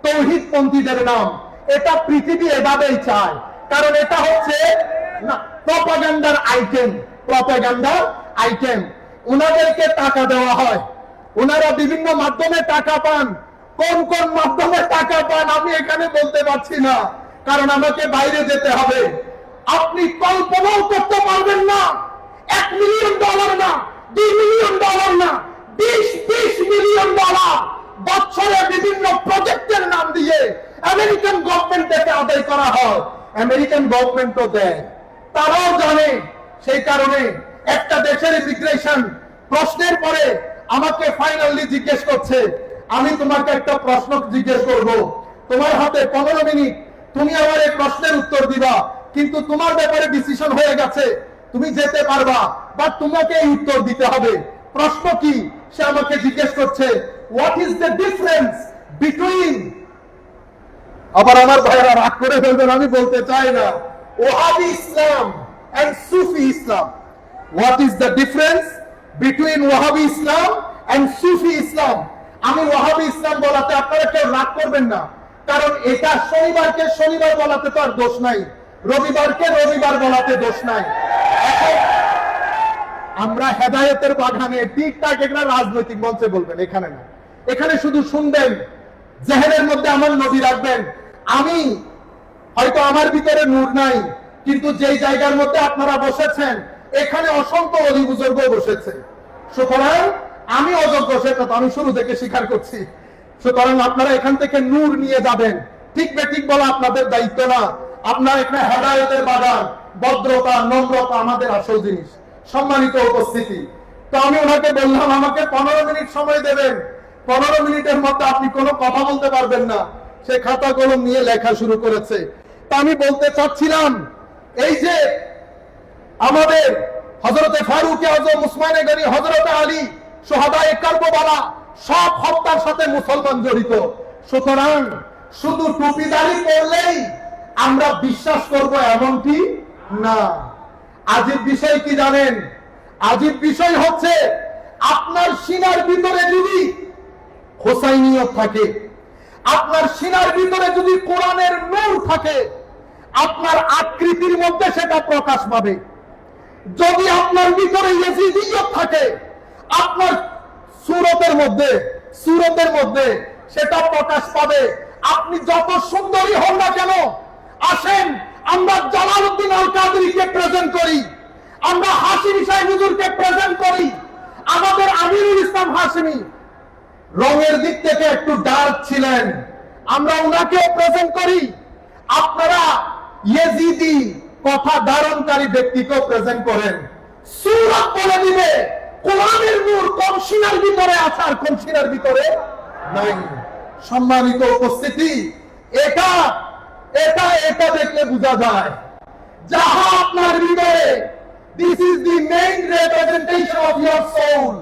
তৌহিদপন্থীদের নাম। এটা পৃথিবী এভাবেই চায়, কারণ এটা হচ্ছে প্রপাগান্ডার আইটেম। প্রপাগান্ডার আইটেম, উনাদেরকে টাকা দেওয়া হয়, উনারা বিভিন্ন মাধ্যমে টাকা পান। কোন কোন মাধ্যমে টাকা পান আমি এখানে বলতে পারছি না, কারণ আমাকে বাইরে যেতে হবে। আপনি কল্পনাও করতে পারবেন না, $1 মিলিয়ন না, $2 মিলিয়ন না, 20 মিলিয়ন বছরে বিভিন্ন প্রজেক্টের নাম দিয়ে আমেরিকান গভর্নমেন্ট থেকে আদায় করা হয়। আমেরিকান গভর্নমেন্টও দেয়, তারাও জানে। সেই কারণে একটা দেশের ইমিগ্রেশন প্রশ্নের পরে আমাকে ফাইনালি জিজ্ঞেস করছে, আমি তোমাকে একটা প্রশ্ন জিজ্ঞেস করব, তোমার হাতে 15 মিনিট, তুমি আমার এই প্রশ্নের উত্তর দিবা, কিন্তু তোমার ব্যাপারে ডিসিশন হয়ে গেছে, তুমি যেতে পারবা, বাট তোমাকে এই উত্তর দিতে হবে। প্রশ্ন কি? সে আমাকে জিজ্ঞেস করছে, what is the difference between, আবার আমার ভাইরা রাগ করে ফেলবেন, আমি বলতে চাই না, Wahhabi Islam and Sufi Islam. What is the difference between Wahhabi Islam and Sufi Islam? আমি ওয়াহাবি ইসলাম বলাতে আপনারা কেউ রাগ করবেন না, কারণ এটা শনিবারকে শনিবার বলাতে তো আর দোষ নাই, রবিবারকে রবিবার বলাতে দোষ নাই। আমরা হেদায়েতের বাগানে ঠিকঠাক এখানে রাজনৈতিক মঞ্চে বলবেন, এখানে না। এখানে শুধু শুনবেন, জেহেনের মধ্যে আমার নবী রাখবেন। আমি হয়তো আমার ভিতরে নূর নাই, কিন্তু যেই জায়গার মধ্যে আপনারা বসেছেন এখানে অসংখ্য অলি বুজুর্গ বসেছে। সুতরাং আমি অযোগ্য, সেটা তো আমি শুরু থেকে স্বীকার করছি। সুতরাং আপনারা এখান থেকে নূর নিয়ে যাবেন। ঠিক বেঠিক বলা আপনাদের দায়িত্ব না। আপনারা এখানে হেদায়েতের বাগান, ভদ্রতা, নম্রতা আমাদের আসল জিনিস। সম্মানিত উপস্থিতি, তো আমি ওনাকে বললাম আমাকে 15 মিনিট সময় দেবেন। 15 মিনিটের মধ্যে আপনি কোনো কথা বলতে পারবেন না। সে খাতা কলম নিয়ে লেখা শুরু করেছে। তা আমি বলতে চাচ্ছিলাম, এই যে আমাদের হযরতে ফারুক আযম, উসমানে গনি, হযরতে আলী, শুহাদায়ে কারবালা, সব হত্যার সাথে মুসলমান জড়িত। সুতরাং শুধু টুপিদারি করলেই আমরা বিশ্বাস করব এমনটি না। আজীব বিষয় কি জানেন? আজীব বিষয় হচ্ছে আপনার সিনার ভিতরে যদি হোসাইনিয়ত থাকে, আপনার সিনার ভিতরে যদি কোরআনের নূর থাকে, আপনার আকৃতির মধ্যে সেটা প্রকাশ পাবে। যদি আপনার ভিতরে ইয়াজিদিয়ত থাকে, আপনার সুরতের মধ্যে সেটা প্রকাশ পাবে। আপনি যত সুন্দরী হন না কেন, আসেন আমরা জালালউদ্দিন আল কাদরিকে প্রেজেন্ট করি, আমরা হাশিমি সাহেব হুজুরকে প্রেজেন্ট করি। আমাদের আমিরুল ইসলাম হাশিমি রঙের দিক থেকে একটু ডার্ক ছিলেন, আমরা উনাকে প্রেজেন্ট করি, আপনারা ইয়েজিদি কথা ধারণকারী ব্যক্তিকেও প্রেজেন্ট করেন। সূরা বলে দিবে কোরআনের নূর কোন সিনার ভিতরে আছে আর কোন সিনার ভিতরে নাই। সম্মানিত উপস্থিতি, এটা এটা এটা দেখলে বোঝা যায় যাহা আপনার ভিতরে, this is the main representation of your soul.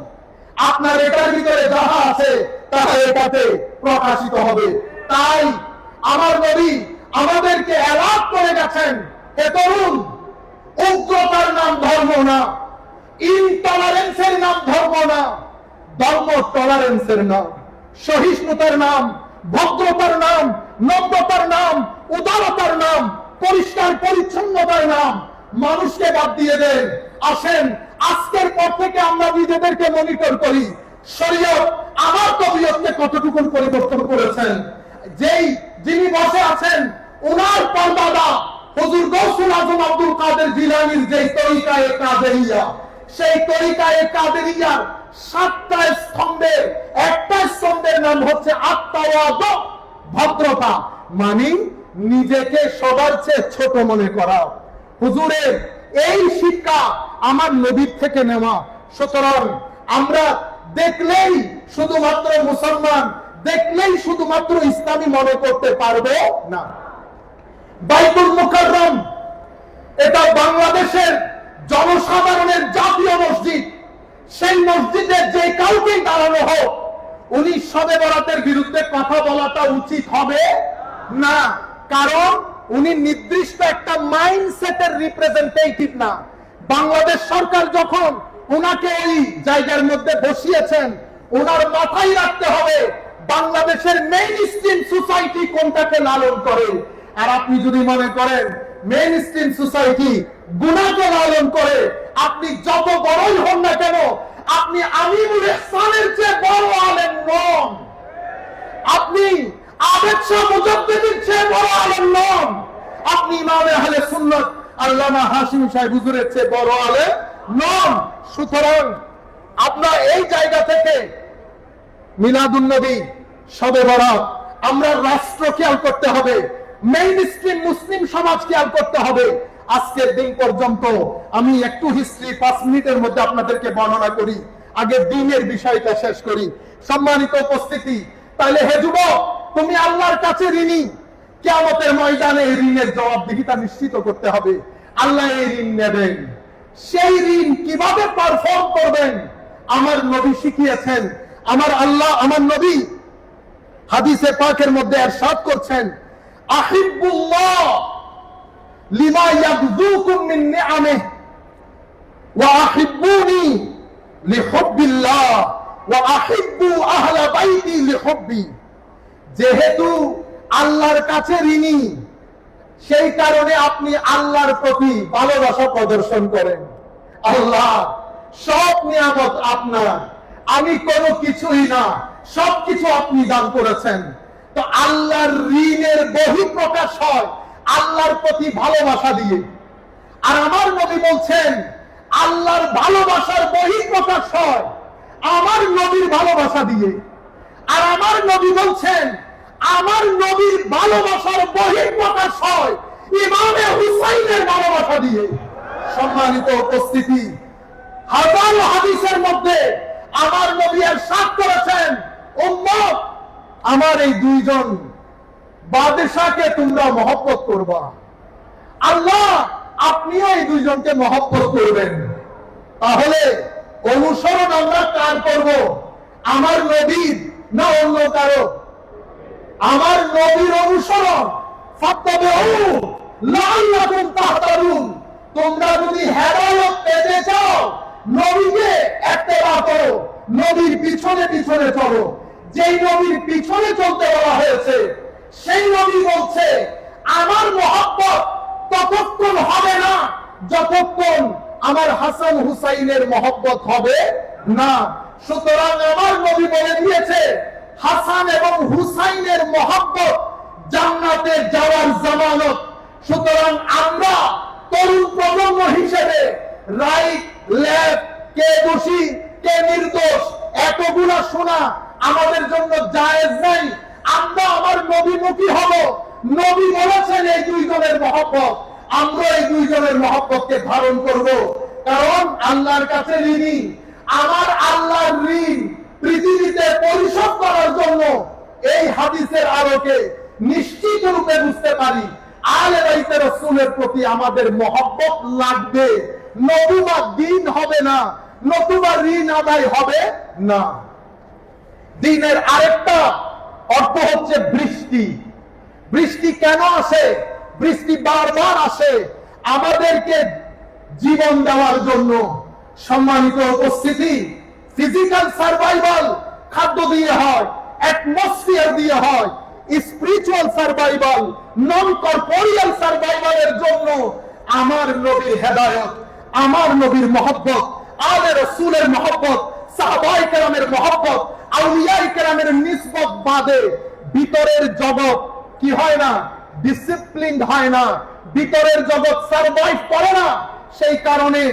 আপনার এটার ভিতরে যাহা আছে তাহা এটাতে প্রকাশিত হবে। তাই আমার নবী আমাদেরকে অ্যালার্ট করে গেছেন, হে তরুণ, উগ্রতার নাম ধর্ম না, ইনটলারেন্সের নাম ধর্ম না, ধর্ম টলারেন্সের নাম, সহিষ্ণুতার নাম, ভদ্রতার নাম, নম্রতার নাম, উদারতার নাম, পরিষ্কার পরিচ্ছন্নতার নাম। মানুষকে বাদ দিয়ে দেন। আসেন আজকের পর থেকে আমরা নিজেদেরকে মনিটর করি, শরীয়ত আমার তবিয়তকে কতটুকু পরিবর্তন করেছেন। যিনি বসে আছেন ওনার পরদাদা হুজুর গৌসুল আজম আব্দুল কাদের জিলানীর যে তরিকায়ে কাদেরিয়া, সেই তরিকায়ে কাদেরিয়ার 7টা স্তম্ভের একটা স্তম্ভের নাম হচ্ছে আত্মাওয়াদু, ভদ্রতা, মানে নিজেকে সবার চেয়ে ছোট মনে করা। হুজুরের এই শিক্ষা আমার নবীর থেকে নেওয়া। সুতরাং আমরা দেখলেই শুধুমাত্র মুসলমান, দেখলেই শুধুমাত্র ইসলামী মনে করতে পারবে না। বাইতুল মুকাররম এটা বাংলাদেশের জনসাধারণের জাতীয় মসজিদ। সেই মসজিদে যে কাউকে দাঁড়ানো হোক, উনি শবে বরাতের বিরুদ্ধে কথা বলাটা উচিত হবে না, কারণ উনি নির্দিষ্ট একটা মাইন্ডসেটের রিপ্রেজেন্টেটিভ না। বাংলাদেশ সরকার যখন ওনাকে এই জায়গার মধ্যে বসিয়েছেন, ওনার মাথায় রাখতে হবে বাংলাদেশের মেইন স্ট্রিম সোসাইটি কোনটাকে লালন করে। আর আপনি যদি মনে করেন মেইন স্ট্রিম সোসাইটি গুনাহকে লালন করে, আপনি যত বড়ই হন না কেন, আপনি আমিনুল ইহসানের চেয়ে বড় আলেম নন, আপনি আবেদ শাহ মুজাদ্দিদের চেয়ে বড় আলেম নন, আপনি ইমামে আহলে সুন্নাত আল্লামা হাশিম সাহেব হুজুরের চেয়ে বড় আলেম নন। সুতরাং আমরা এই জায়গা থেকে মিলাদুন নবী, শবে বরাত, আমরা রাষ্ট্র খেয়াল করতে হবে, মেইন স্ট্রিম মুসলিম সমাজ খেয়াল করতে হবে। আজকের দিন পর্যন্ত আমি একটু হিস্ট্রি 5 মিনিটের মধ্যে আপনাদেরকে বর্ণনা করি, আগে দিনের বিষয়টা শেষ করি। সম্মানিত উপস্থিতি, তাহলে হে যুবক, তুমি আল্লাহর কাছে ঋণী। কিয়ামতের ময়দানে এই ঋণের জবাবদিহিতা নিশ্চিত করতে হবে। আল্লাহ এই ঋণ নেবেন, সেই ঋণ কিভাবে পারফর্ম করবেন আমার নবী শিখিয়েছেন। আমার আল্লাহ, আমার নবী হাদিসে পাকের মধ্যে ইরশাদ করছেন, আহিব্বুল্লাহ লিমা ইয়াবযুকুম মিন নিআমিহি ওয়া আহিব্বুনি লিহুব্বিল্লাহ ওয়া আহিব্বু আহলা বাইতি লিহুব্বি। যেহেতু আল্লাহর কাছে ঋণী, সেই কারণে আপনি আল্লাহর প্রতি ভালোবাসা প্রদর্শন করেন। আল্লাহ সব নিয়ামত আপনার, আমি কোনো কিছুই না, সবকিছু আপনি দান করেছেন। তো আল্লাহর ঋণের বহিঃপ্রকাশ হয় আল্লাহর প্রতি ভালোবাসা দিয়ে। আর আমার নবী বলছেন আল্লাহর ভালোবাসার বহিঃপ্রকাশ হয় আমার নবীর ভালোবাসা দিয়ে। আর আমার নবী বলছেন আমার নবীর ভালোবাসার বহিঃপ্রকাশ হয় ইমামে হুসাইনের ভালোবাসা দিয়ে। সম্মানিত উপস্থিতি, হাজারো হাদিসের মধ্যে আমার নবী ইরশাদ করেছেন, উম্মত, আমার এই দুইজন বাদশাহকে তোমরা মহব্বত করবা। আল্লাহ আপনিও এই দুইজনকে মহব্বত করবেন। তাহলে অনুসরণ আমরা কার করব? আমার নবীর না অন্য কারো? আমার নবীর অনুসরণ। ফাত্তাবিউ লাআল্লাকুম তাহতাদুন। তোমরা যদি হেদায়েত পেতে চাও, নবীকে ইত্তেবা করো, নবীর পিছনে পিছনে চলো। যেই নবীর পিছনে চলতে বলা হয়েছে, সেই নবী বলছে আমার মহব্বত ততক্ষণ হবে না যতক্ষণ আমার হাসান হুসাইনের মহব্বত হবে না। সুতরাং আমার নবী বলে দিয়েছে হাসান এবং হুসাইনের মহব্বত জান্নাতে যাওয়ার জামানত। সুতরাং আমরা তরুণ প্রজন্ম হিসেবে রাইট লেফট, কে দোষী কে নির্দোষ, এতগুলা শোনা আমাদের জন্য জায়েজ নাই। আমরা আমার নবীমুখী হব। নবী বলেছেন এই দুইজনের মহব্বত, আমরা এই দুইজনের মহব্বতকে ধারণ করব, কারণ আল্লাহর কাছে ঋণী। আমার আল্লাহর ঋণ পৃথিবীতে পরিশোধ করার জন্য এই হাদিসের আলোকে নিশ্চিত রূপে বুঝতে পারি আলে বাইতে রাসূলের প্রতি আমাদের মহব্বত লাগবে, নতুবা দিন হবে না, নতুবা ঋণ আদায় হবে না। দিনের আরেকটা অর্থ হচ্ছে বৃষ্টি। বৃষ্টি কেন আসে? বৃষ্টি বারবার আসে আমাদেরকে জীবন দেওয়ার জন্য। সম্মানিত উপস্থিতি, ফিজিক্যাল সার্ভাইভাল খাদ্য দিয়ে হয়, অ্যাটমসফিয়ার দিয়ে হয়, স্পিরিচুয়াল সার্ভাইভাল, নন কর্পোরিয়াল সার্ভাইভালের জন্য আমার নবীর হেদায়েত, আমার নবীর মহব্বত, আলে রাসূলের মহব্বত, সাহাবায়ে কেরামের মহব্বত, আউলিয়ায়ে কেরামের নিসবত বাদে ভিতরের জগৎ কি হয় না? ডিসিপ্লিন হয় না, ভিতরের জগৎ সার্ভাইভ করে না। সেই কারণে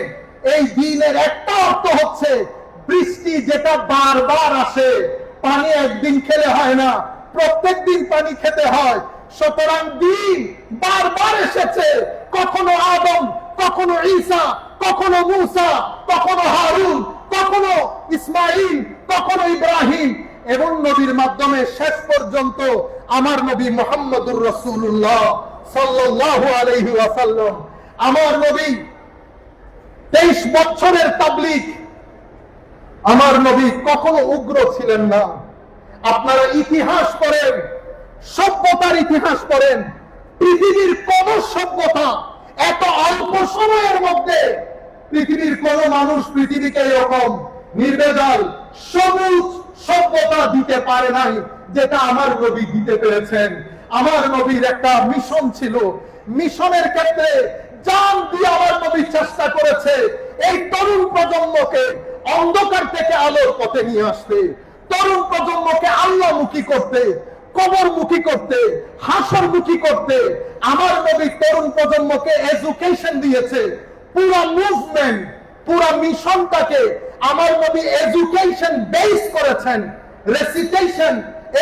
এই দিনের একটা অর্থ হচ্ছে বৃষ্টি, যেটা বারবার আসে। পানি একদিন খেলে হয় না, প্রত্যেক দিন পানি খেতে হয়। সুতরাং দিন বারবার এসেছে, কখনো আদম, কখনো ঈসা, কখনো মূসা, কখনো হারুন, কখনো ইসমাইল, কখনো ইব্রাহিম, এবং নবীর মাধ্যমে শেষ পর্যন্ত আমার নবী মুহাম্মদুর রাসূলুল্লাহ সাল্লাল্লাহু আলাইহি ওয়াসাল্লাম। আমার নবী 23 বছরের তাবলীগ। আমার নবী কখনো উগ্র ছিলেন না। আপনারা ইতিহাস পড়েন, সভ্যতার ইতিহাস পড়েন, পৃথিবীর কোন সভ্যতা এত অল্প সময়ের মধ্যে পৃথিবীর কোন মানুষ পৃথিবীকে এরকম নির্ভেজাল সবুজ সভ্যতা দিতে পারে নাই যেটা আমার নবী দিতে পেরেছেন। আমার নবীর একটা মিশন ছিল, মিশনের ক্ষেত্রে জান দিয়ে আমার নবী চেষ্টা করেছে এই তরুণ প্রজন্মকে অন্ধকার থেকে আলোর পথে নিয়ে আসতে, তরুণ প্রজন্মকে আল্লাহমুখী করতে, কবরমুখী করতে, হাসরমুখী করতে। আমার নবী তরুণ প্রজন্মকে এডুকেশন দিয়েছে। পুরো মুভমেন্ট, পুরো মিশনটাকে আমার নবী এডুকেশন বেস করেছেন। রেসিটেশন,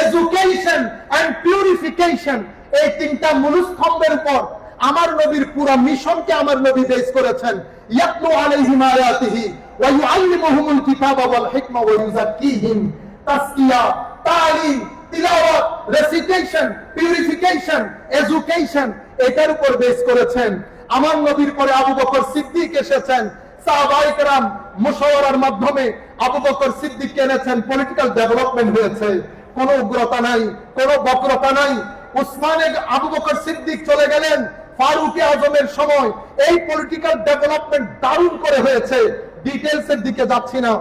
এডুকেশন এন্ড পিউরিফিকেশন, এই তিনটা মূলস্তম্ভের উপর আমার নবীর পুরো মিশনকে আমার নবী বেস করেছেন। ইয়াতলু আলাইহিম আয়াতিহি ওয়া ইউআল্লিমুহুমুল কিতাবা ওয়াল হিকমা ওয়া ইউযাক্কিহিম। তাসকিয়া, তালিম, তিলাওয়াত, রেসিটেশন, পিউরিফিকেশন, এডুকেশন, এটার উপর বেস করেছেন। আমার নবীর পরে আবু বকর সিদ্দিক এসেছেন। সাহাবায়ে কেরাম মুশাওয়ারার মাধ্যমে আবু বকর সিদ্দিক এনেছেন, পলিটিক্যাল ডেভেলপমেন্ট হয়েছে। কোনো উগ্রতা নাই, কোনো বক্রতা নাই। উসমানে আবু বকর সিদ্দিক চলে গেলেন, ফারুকে আজমের সময় এই পলিটিক্যাল ডেভেলপমেন্ট দারুণ করে হয়েছে। ডিটেইলসের দিকে যাচ্ছি না।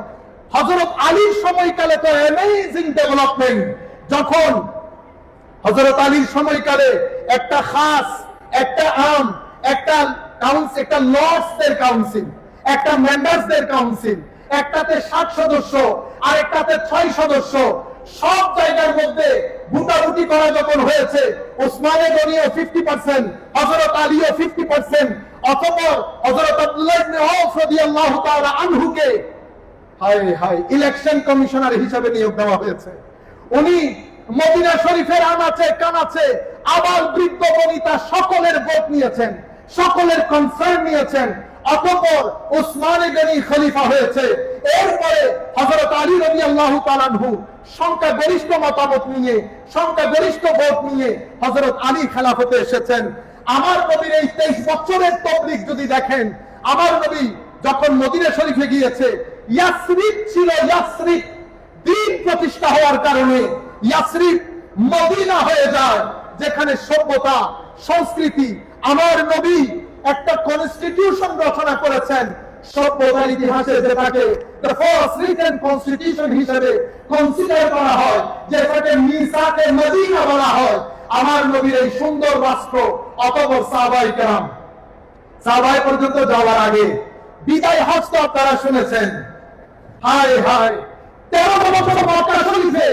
হযরত আলীর সময়কালে তো অ্যামেজিং ডেভেলপমেন্ট। যখন হযরত আলীর সময়কালে একটা খাস, একটা আম, একটা কাউন্সিল, একটা লর্ডসদের কাউন্সিল, একটা মেম্বারসদের কাউন্সিল, একটাতে 60 সদস্য আর একটাতে 6 সদস্য, সব জায়গার মধ্যে ভোটাভুটি করা যখন হয়েছে, উসমানে গনিও 50%, হযরত আলীও 50%, অতঃপর হযরত আব্দুল্লাহ ইবনে আওফ রাদিয়াল্লাহু তাআলা আনহুকে ইলেকশন কমিশনার হিসেবে নিয়োগ দেওয়া হয়েছে। উনি মদিনা শরীফের আনাচে কানাচে আবাল বৃদ্ধ বনিতা সকলের ভোট নিয়েছেন, সকলের কনসার্ন নিয়েছেন। অতঃপর উসমানে গনি খলিফা হয়েছে। এরপরে হযরত আলী রাদিয়াল্লাহু তাআলা আনহু সংখ্যাগরিষ্ঠ মতামত নিয়ে, সংখ্যাগরিষ্ঠ ভোট নিয়ে হযরত আলী খেলাফতে এসেছেন। আমার নবীর এই 23 বছরের তাবলীগ যদি দেখেন, আমার নবী যখন মদিনা শরীফে গিয়েছে, ইয়াসরিব ছিল, ইয়াসরিব দ্বীপ প্রতিষ্ঠা হওয়ার কারণে ইয়াসরিব মদিনা হয়ে যায়, যেখানে সভ্যতা, সংস্কৃতি। আমার নবী একটা কনস্টিটিউশন রচনা করেছেন সভ্যতার ইতিহাসে, যেটাকে দ্য ফার্স্ট রিটেন কনস্টিটিউশন হিসেবে কনসিডার করা হয়, যেটাকে মিসাকে মদিনা বলা হয়। আমার নবীর এই সুন্দর রাষ্ট্র, অতঃপর সাহাবায়ে কেরাম, সাহাবায়ে পর্যন্ত যাওয়ার আগে বিদায় হজ তো আপনারা শুনেছেন। হায় হায়, 13 বছর মক্কা শরীফে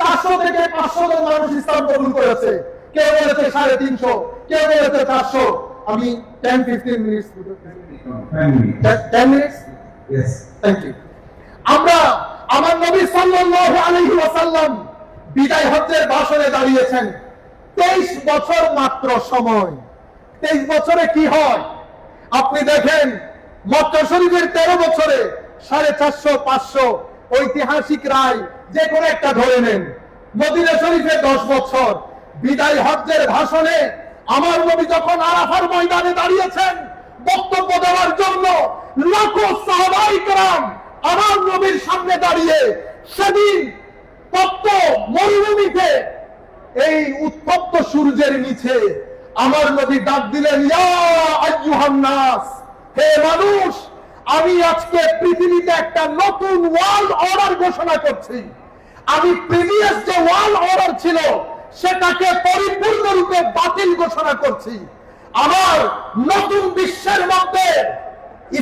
400 থেকে 500 জন মানুষ ইসলাম কবুল করেছে। কেউ বলেছে 350, কেউ বলেছে 400। আমি 10-15 minutes 10 minutes yes, thank you. আমরা আমার নবী সাল্লাল্লাহু আলাইহি ওয়াসাল্লাম বিদায় হজ্জের ভাষণে দাঁড়িয়েছেন। 23 বছর মাত্র সময়। 23 বছরে কি হয় আপনি দেখেন। মক্কা শরীফের 13 বছরে 450 500 ঐতিহাসিক রায় যে কোনো একটা ধরে নেন। মদিনা শরীফে 10 বছর। বিদায় হজ্জের ভাষণে আমার নবী যখন আরাফার ময়দানে দাঁড়িয়েছেন বক্তব্য দেওয়ার জন্য, লাখো সাহাবায়ে কেরাম আমার নবীর সামনে দাঁড়িয়ে সেদিন তপ্ত মরুভূমিতে এই উত্তপ্ত সূর্যের নিচে আমার নবী ডাক দিলেন, ইয়া আইয়ুহান নাস, হে মানুষ, আমি আজকে পৃথিবীতে একটা নতুন ওয়ার্ল্ড অর্ডার ঘোষণা করছি। আমি প্রিভিয়াস যে ওয়ার্ল্ড অর্ডার ছিল সেটাকে পরিপূর্ণরূপে বাতিল ঘোষণা করছি। আমার নতুন বিশ্বের মধ্যে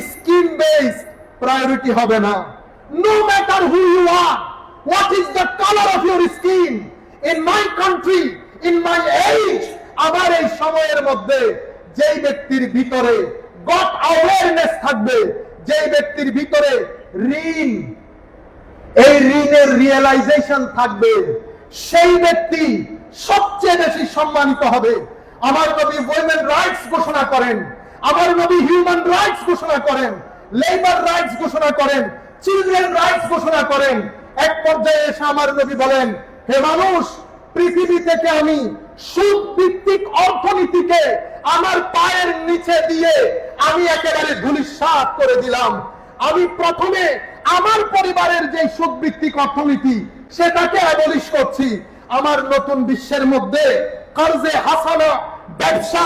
স্কিন বেস প্রায়োরিটি হবে না। No matter who you are, what is the colour of your skin, in my country, in my age, আমার এই সময়ের মধ্যে যেই ব্যক্তির ভিতরে গড অ্যাওয়ারনেস থাকবে, যেই ব্যক্তির ভিতরে ঋণ, এই ঋণের রিয়েলাইজেশন থাকবে, সেই ব্যক্তি সবচেয়ে বেশি সম্মানিত হবে। আমার নবী উইমেন রাইটস ঘোষণা করেন, আমার নবী হিউম্যান রাইটস ঘোষণা করেন, লেবার রাইটস ঘোষণা করেন, চিলড্রেন রাইটস ঘোষণা করেন। এক পর্যায়ে এসে আমার নবী বলেন, হে মানুষ, পৃথিবী থেকে আমি সুদ ভিত্তিক অর্থনীতিকে আমার পায়ের নিচে দিয়ে আমি একেবারে ধূলিসাৎ করে দিলাম। আমি প্রথমে আমার পরিবারের যে সুদ ভিত্তিক অর্থনীতি সেটাকে অ্যাবলিশ করছি। আমার নতুন বিশ্বের মধ্যে কর্জে হাসানা, ব্যবসা,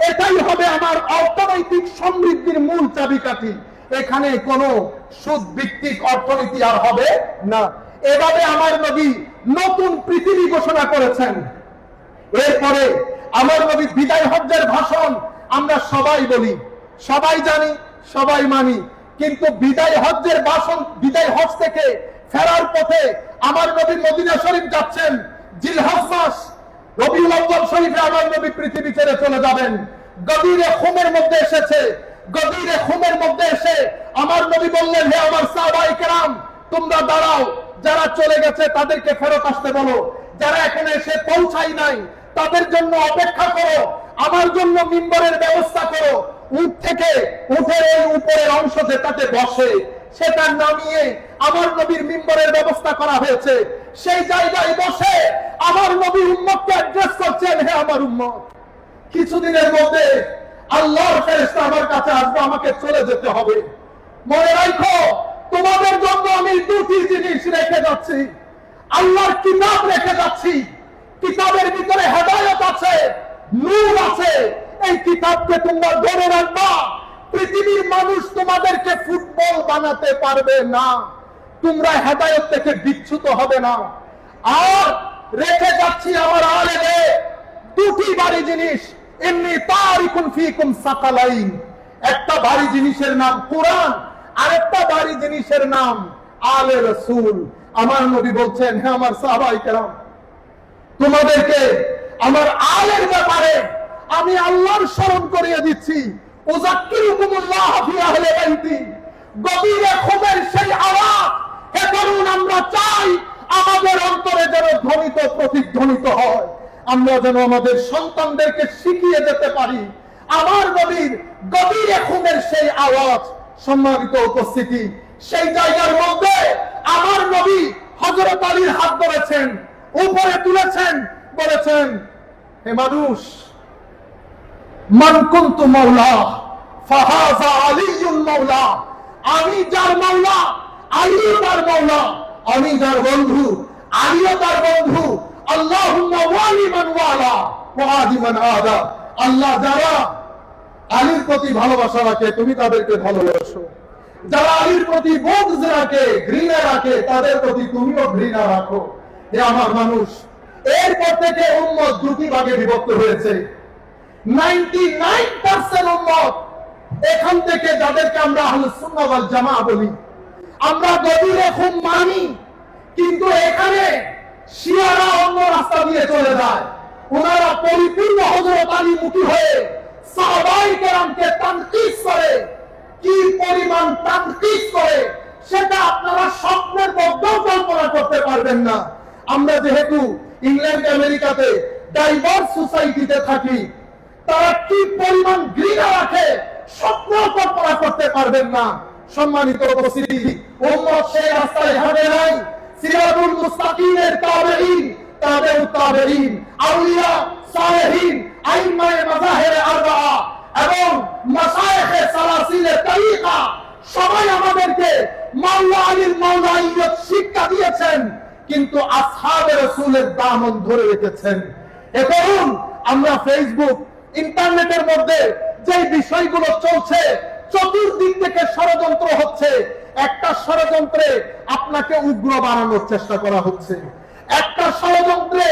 এটাই হবে আমার অর্থনৈতিক সমৃদ্ধির মূল চাবিকাঠি। এখানে কোনো সুদ ভিত্তিক অর্থনীতি আর হবে না। এভাবে আমার নবী নতুন পৃথিবী ঘোষণা করেছেন। এরপরে আমার নবী বিদায় হজ্জের ভাষণ আমরা সবাই বলি, সবাই জানি, সবাই মানি, কিন্তু বিদায় হজ্জের ভাষণ, বিদায় হজ থেকে ফেরার পথে আমার নবী মদিনা শরীফ যাচ্ছেন। জিলহজ মাস রবিউল আউয়াল শরীফে আমার নবী পৃথিবী ছেড়ে চলে যাবেন। গদিরে খুমের মধ্যে এসেছে। গদিরে খুমের মধ্যে এসে আমার নবী বললেন, হে আমার সাহাবায়ে কেরাম, তোমরা দাঁড়াও, যারা চলে গেছে তাদেরকে ফেরত আসতে বলো, যারা এখানে এসে পৌঁছাই নাই তাদের জন্য অপেক্ষা করো, আমার জন্য মিম্বরের ব্যবস্থা করো। উট থেকে উটের এই উপরের অংশ যেটাতে বসে সেটা নামিয়ে আমার নবীর মিম্বরের ব্যবস্থা করা হয়েছে। সেই জায়গায় বসে আমার নবী উম্মতকে অ্যাড্রেস করছেন, হে আমার উম্মত, কিছুদিনের মধ্যে আল্লাহর ফেরেশতা আমার কাছে আসবে, আমাকে চলে যেতে হবে। মনে রাখো, তোমাদের জন্য আমি দুটি জিনিস রেখে যাচ্ছি। আল্লাহর কিতাব রেখে যাচ্ছি। কিতাবের ভিতরে হেদায়েত আছে, নূর আছে। এই কিতাবকে তোমরা ধরে রাখবা। পৃথিবীর মানুষ তোমাদেরকে ফুটবল বানাতে পারবে না। তোমরা হেদায়েত থেকে বিচ্যুত হবে না। আর রেখে যাচ্ছি আমার আলেমে দুটি ভারী জিনিস, এমনি তারিকুন ফিকুম সাকালাইন। একটা ভারী জিনিসের নাম কোরআন, আরেকটা ভারী জিনিসের নাম আলে রাসূল। আমার নবী বলছেন, হে আমার সাহাবায়ে কেরাম, তোমাদেরকে আমার আলের ব্যাপারে আমি আল্লাহর স্মরণ করিয়ে দিচ্ছি। উযাক্কিরুকুমুল্লাহ ফি আহলি বাইতি। গভীরে খুমের সেই আওয়াজ, হে তরুণ, আমরা চাই আমাদের অন্তরে যেন ধ্বনিত প্রতিধ্বনিত হয়। আমরা যেন আমাদের সন্তানদেরকে শিখিয়ে যেতে পারি আমার নবীর গভীরে খুমের সেই আওয়াজ। সম্মানিত উপস্থিতি, সেই জায়গার মধ্যে আমার নবী হযরত আলীর হাত ধরেছেন, উপরে তুলেছেন, বলেছেন, হে মানুষ, মান কুনতু মাওলা ফাহাযা আলীউল মাওলা। আমি যার মাওলা, আলীও তার মাওলা। আমি যার বন্ধু, আলীও তার বন্ধু। আল্লাহুম্মা ওয়ালি মান ওয়ালা ওয়া আদি মান আদা। আল্লাহ যারা আলীর প্রতি ভালোবাসা রাখে তুমি তাদেরকে ভালোবাসো, যারা আলীর প্রতি বুগজ রাখে, ঘৃণা রাখে, তাদের প্রতি তুমিও ঘৃণা রাখো। হে আমার মানুষ, এরপর থেকে উম্মত দুটি ভাগে বিভক্ত হয়েছে। 99% উম্মত এখান থেকে, যাদেরকে আমরা আহলুস সুন্নাহ ওয়াল জামাআহ বলি, আমরা গভীরে খুব মানি, কিন্তু এখানে শিয়ারা অন্য রাস্তা দিয়ে চলে যায়। ওনারা পরিপূর্ণ হযরত আলী মুখী হয়ে সাহাবায়ে কেরামকে তানকিস করে। কি পরিমাণ তানকিস করে সেটা আপনারা স্বপ্নের মধ্যেও কল্পনা করতে পারবেন না। আমরা যেহেতু ইংল্যান্ড আমেরিকাতে ডাইভার্স সোসাইটিতে থাকি, তারা কি পরিমাণ ঘৃণা রাখে স্বপ্ন কল্পনা করতে পারবেন না। সম্মানিত উপস্থিতি, উম্মত সেই রাস্তায় হাঁটে নাই। সিরাতুল মুস্তাকিমের তাবেঈন, তাবেউত তাবেঈন, আউলিয়া, সালেহিন, আইম্মায়ে মাযাহিব আরবাআ এবং মাশায়েখে সালাসিলে তরিকা সবাই আমাদেরকে মাওলা আলীর মাওলাইয়ত শিক্ষা দিয়েছেন, কিন্তু আসহাবে রাসূলের দামন ধরে রেখেছেন। এখন আমরা ফেসবুক, ইন্টারনেটের মধ্যে যে বিষয়গুলো চলছে, চতুর্দিক থেকে ষড়যন্ত্র হচ্ছে। একটা ষড়যন্ত্রে আপনাকে উগ্র বানানোর চেষ্টা করা হচ্ছে, একটা ষড়যন্ত্রে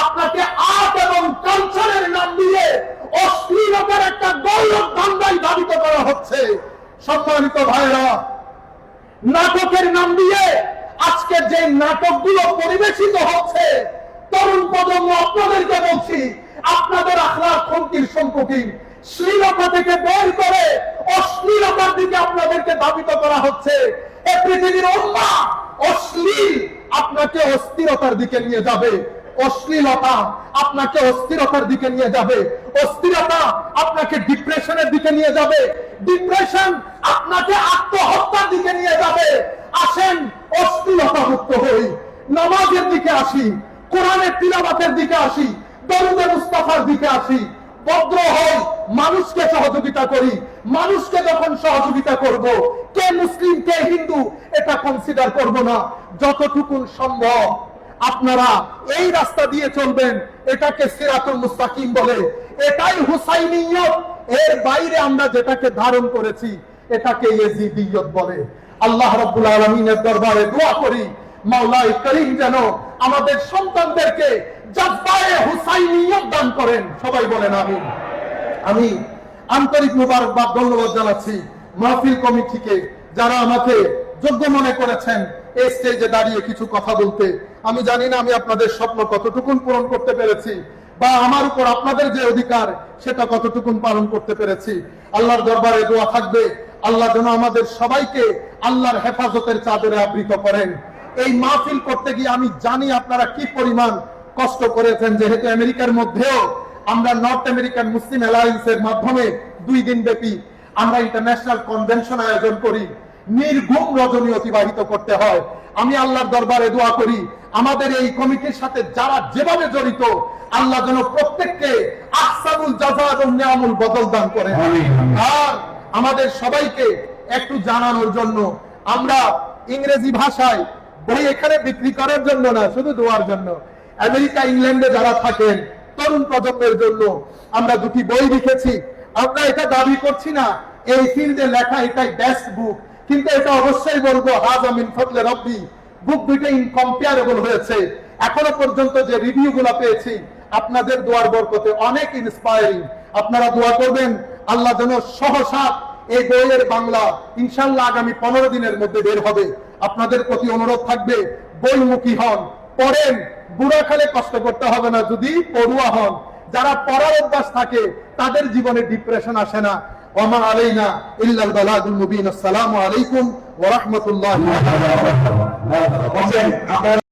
আপনাকে আর্ট এবং কালচারের নাম দিয়ে অশ্লীলতার একটা গৌরব ধান্দায় ধাবিত করা হচ্ছে। সম্মানিত ভাইরা, নাটকের নাম দিয়ে আজকে যে নাটকগুলো পরিবেশিত হচ্ছে, তরুণ প্রজন্ম আপনাদেরকে বলছি, আপনাদের আখলাক খন্তির সম্মুখীন। শ্লীলতা থেকে বের করে অশ্লীলতার দিকে আপনাদেরকে ধাবিত করা হচ্ছে। এই পৃথিবীর উম্মাহ অশ্লীল আপনাকে অস্থিরতার দিকে নিয়ে যাবে, অশ্লীলতা আপনাকে অস্থিরতার দিকে নিয়ে যাবে, অস্থিরতা আপনাকে ডিপ্রেশনের দিকে নিয়ে যাবে, ডিপ্রেশন আপনাকে আত্মহত্যার দিকে নিয়ে যাবে। আসেন অশ্লীলতা মুক্ত হই, নামাজের দিকে আসি, কোরআনের তিলাওয়াতের দিকে আসি, দরুদে মুস্তাফার দিকে আসি, ভদ্র হই, মানুষকে সহযোগিতা করি। মানুষকে যখন সহযোগিতা করব, কে মুসলিম কে হিন্দু এটা কনসিডার করব না। যতটুকুন সম্ভব আপনারা এই রাস্তা দিয়ে চলবেন, এটাকে সিরাতুল মুস্তাকিম বলে, এটাই হুসাইনিয়ত। এর বাইরে আমরা যেটাকে ধারণ করেছি এটাকে ইয়াজিদিয়ত বলে। আল্লাহ রাব্বুল আলামিনের দরবারে দোয়া করি, মাওলাই করিম যেন আমাদের সন্তানদেরকে জজ্বায়ে হুসাইনিয়ত দান করেন। সবাই বলেন আমিন। আমি আন্তরিক মুবারকবাদ, ধন্যবাদ জানাচ্ছি মাহফিল কমিটিকে, যারা আমাকে যোগ্য মনে করেছেন এই স্টেজে দাঁড়িয়ে কিছু কথা বলতে। আমি জানি না আমি আপনাদের স্বপ্ন কতটুকুন পূরণ করতে পেরেছি, বা আমার উপর আপনাদের যে অধিকার সেটা কতটুকুন পালন করতে পেরেছি। আল্লাহর দরবারে দোয়া থাকবে, আল্লাহ যেন আমাদের সবাইকে আল্লাহর হেফাজতের চাদরে আবৃত করেন। এই মাহফিল করতে গিয়ে আমি জানি আপনারা কি পরিমাণ কষ্ট করেছেন, যেহেতু আমেরিকার মধ্যেও আমরা নর্থ আমেরিকান মুসলিম অ্যালায়েন্সের মাধ্যমে 2 দিন ব্যাপী আমরা ইন্টারন্যাশনাল কনভেনশন আয়োজন করি। নির্ঘুম রজনী অতিবাহিত করতে হয়। আমি আল্লাহর দরবারে দোয়া করি, আমাদের এই কমিটির সাথে যারা যেভাবে জড়িত, আল্লাহ যেন প্রত্যেককে আহসানুল জাযা এবং নিয়ামুল বদল দান করেন। আর আমাদের সবাইকে একটু জানানোর জন্য, আমরা ইংরেজি ভাষায় বই এখানে বিক্রি করার জন্য না, শুধু দোয়ার জন্য, আমেরিকা ইংল্যান্ডে যারা থাকেন তরুণ প্রজন্মের জন্য আমরা 2টি বই লিখেছি। আমরা এটা দাবি করছি না এই ফিল্ডে লেখা এটাই বেস্ট বুক, কিন্তু এটা অবশ্যই বলবো হাযা মিন ফাদলি রাব্বি, বুক দুটো ইনকম্পারেবল হয়েছে। এখনো পর্যন্ত যে রিভিউ গুলো পেয়েছি আপনাদের দোয়ার বরকতে অনেক ইন্সপায়ারিং। আপনারা দোয়া করবেন আল্লাহ যেন সহসা এই বইয়ের বাংলা ইনশাআল্লাহ আগামী 15 দিনের মধ্যে বের হবে। আপনাদের প্রতি অনুরোধ থাকবে, বইমুখী হন, পড়েন, বুড়া খালে কষ্ট করতে হবে না যদি পড়ুয়া হন। যারা পড়ার অভ্যাস থাকে তাদের জীবনে ডিপ্রেশন আসে না। ওমা আলাইনা ইল্লাল বালাগুল মুবিন। আসসালামু আলাইকুম ওয়া রাহমাতুল্লাহি ওয়া বারাকাতুহু।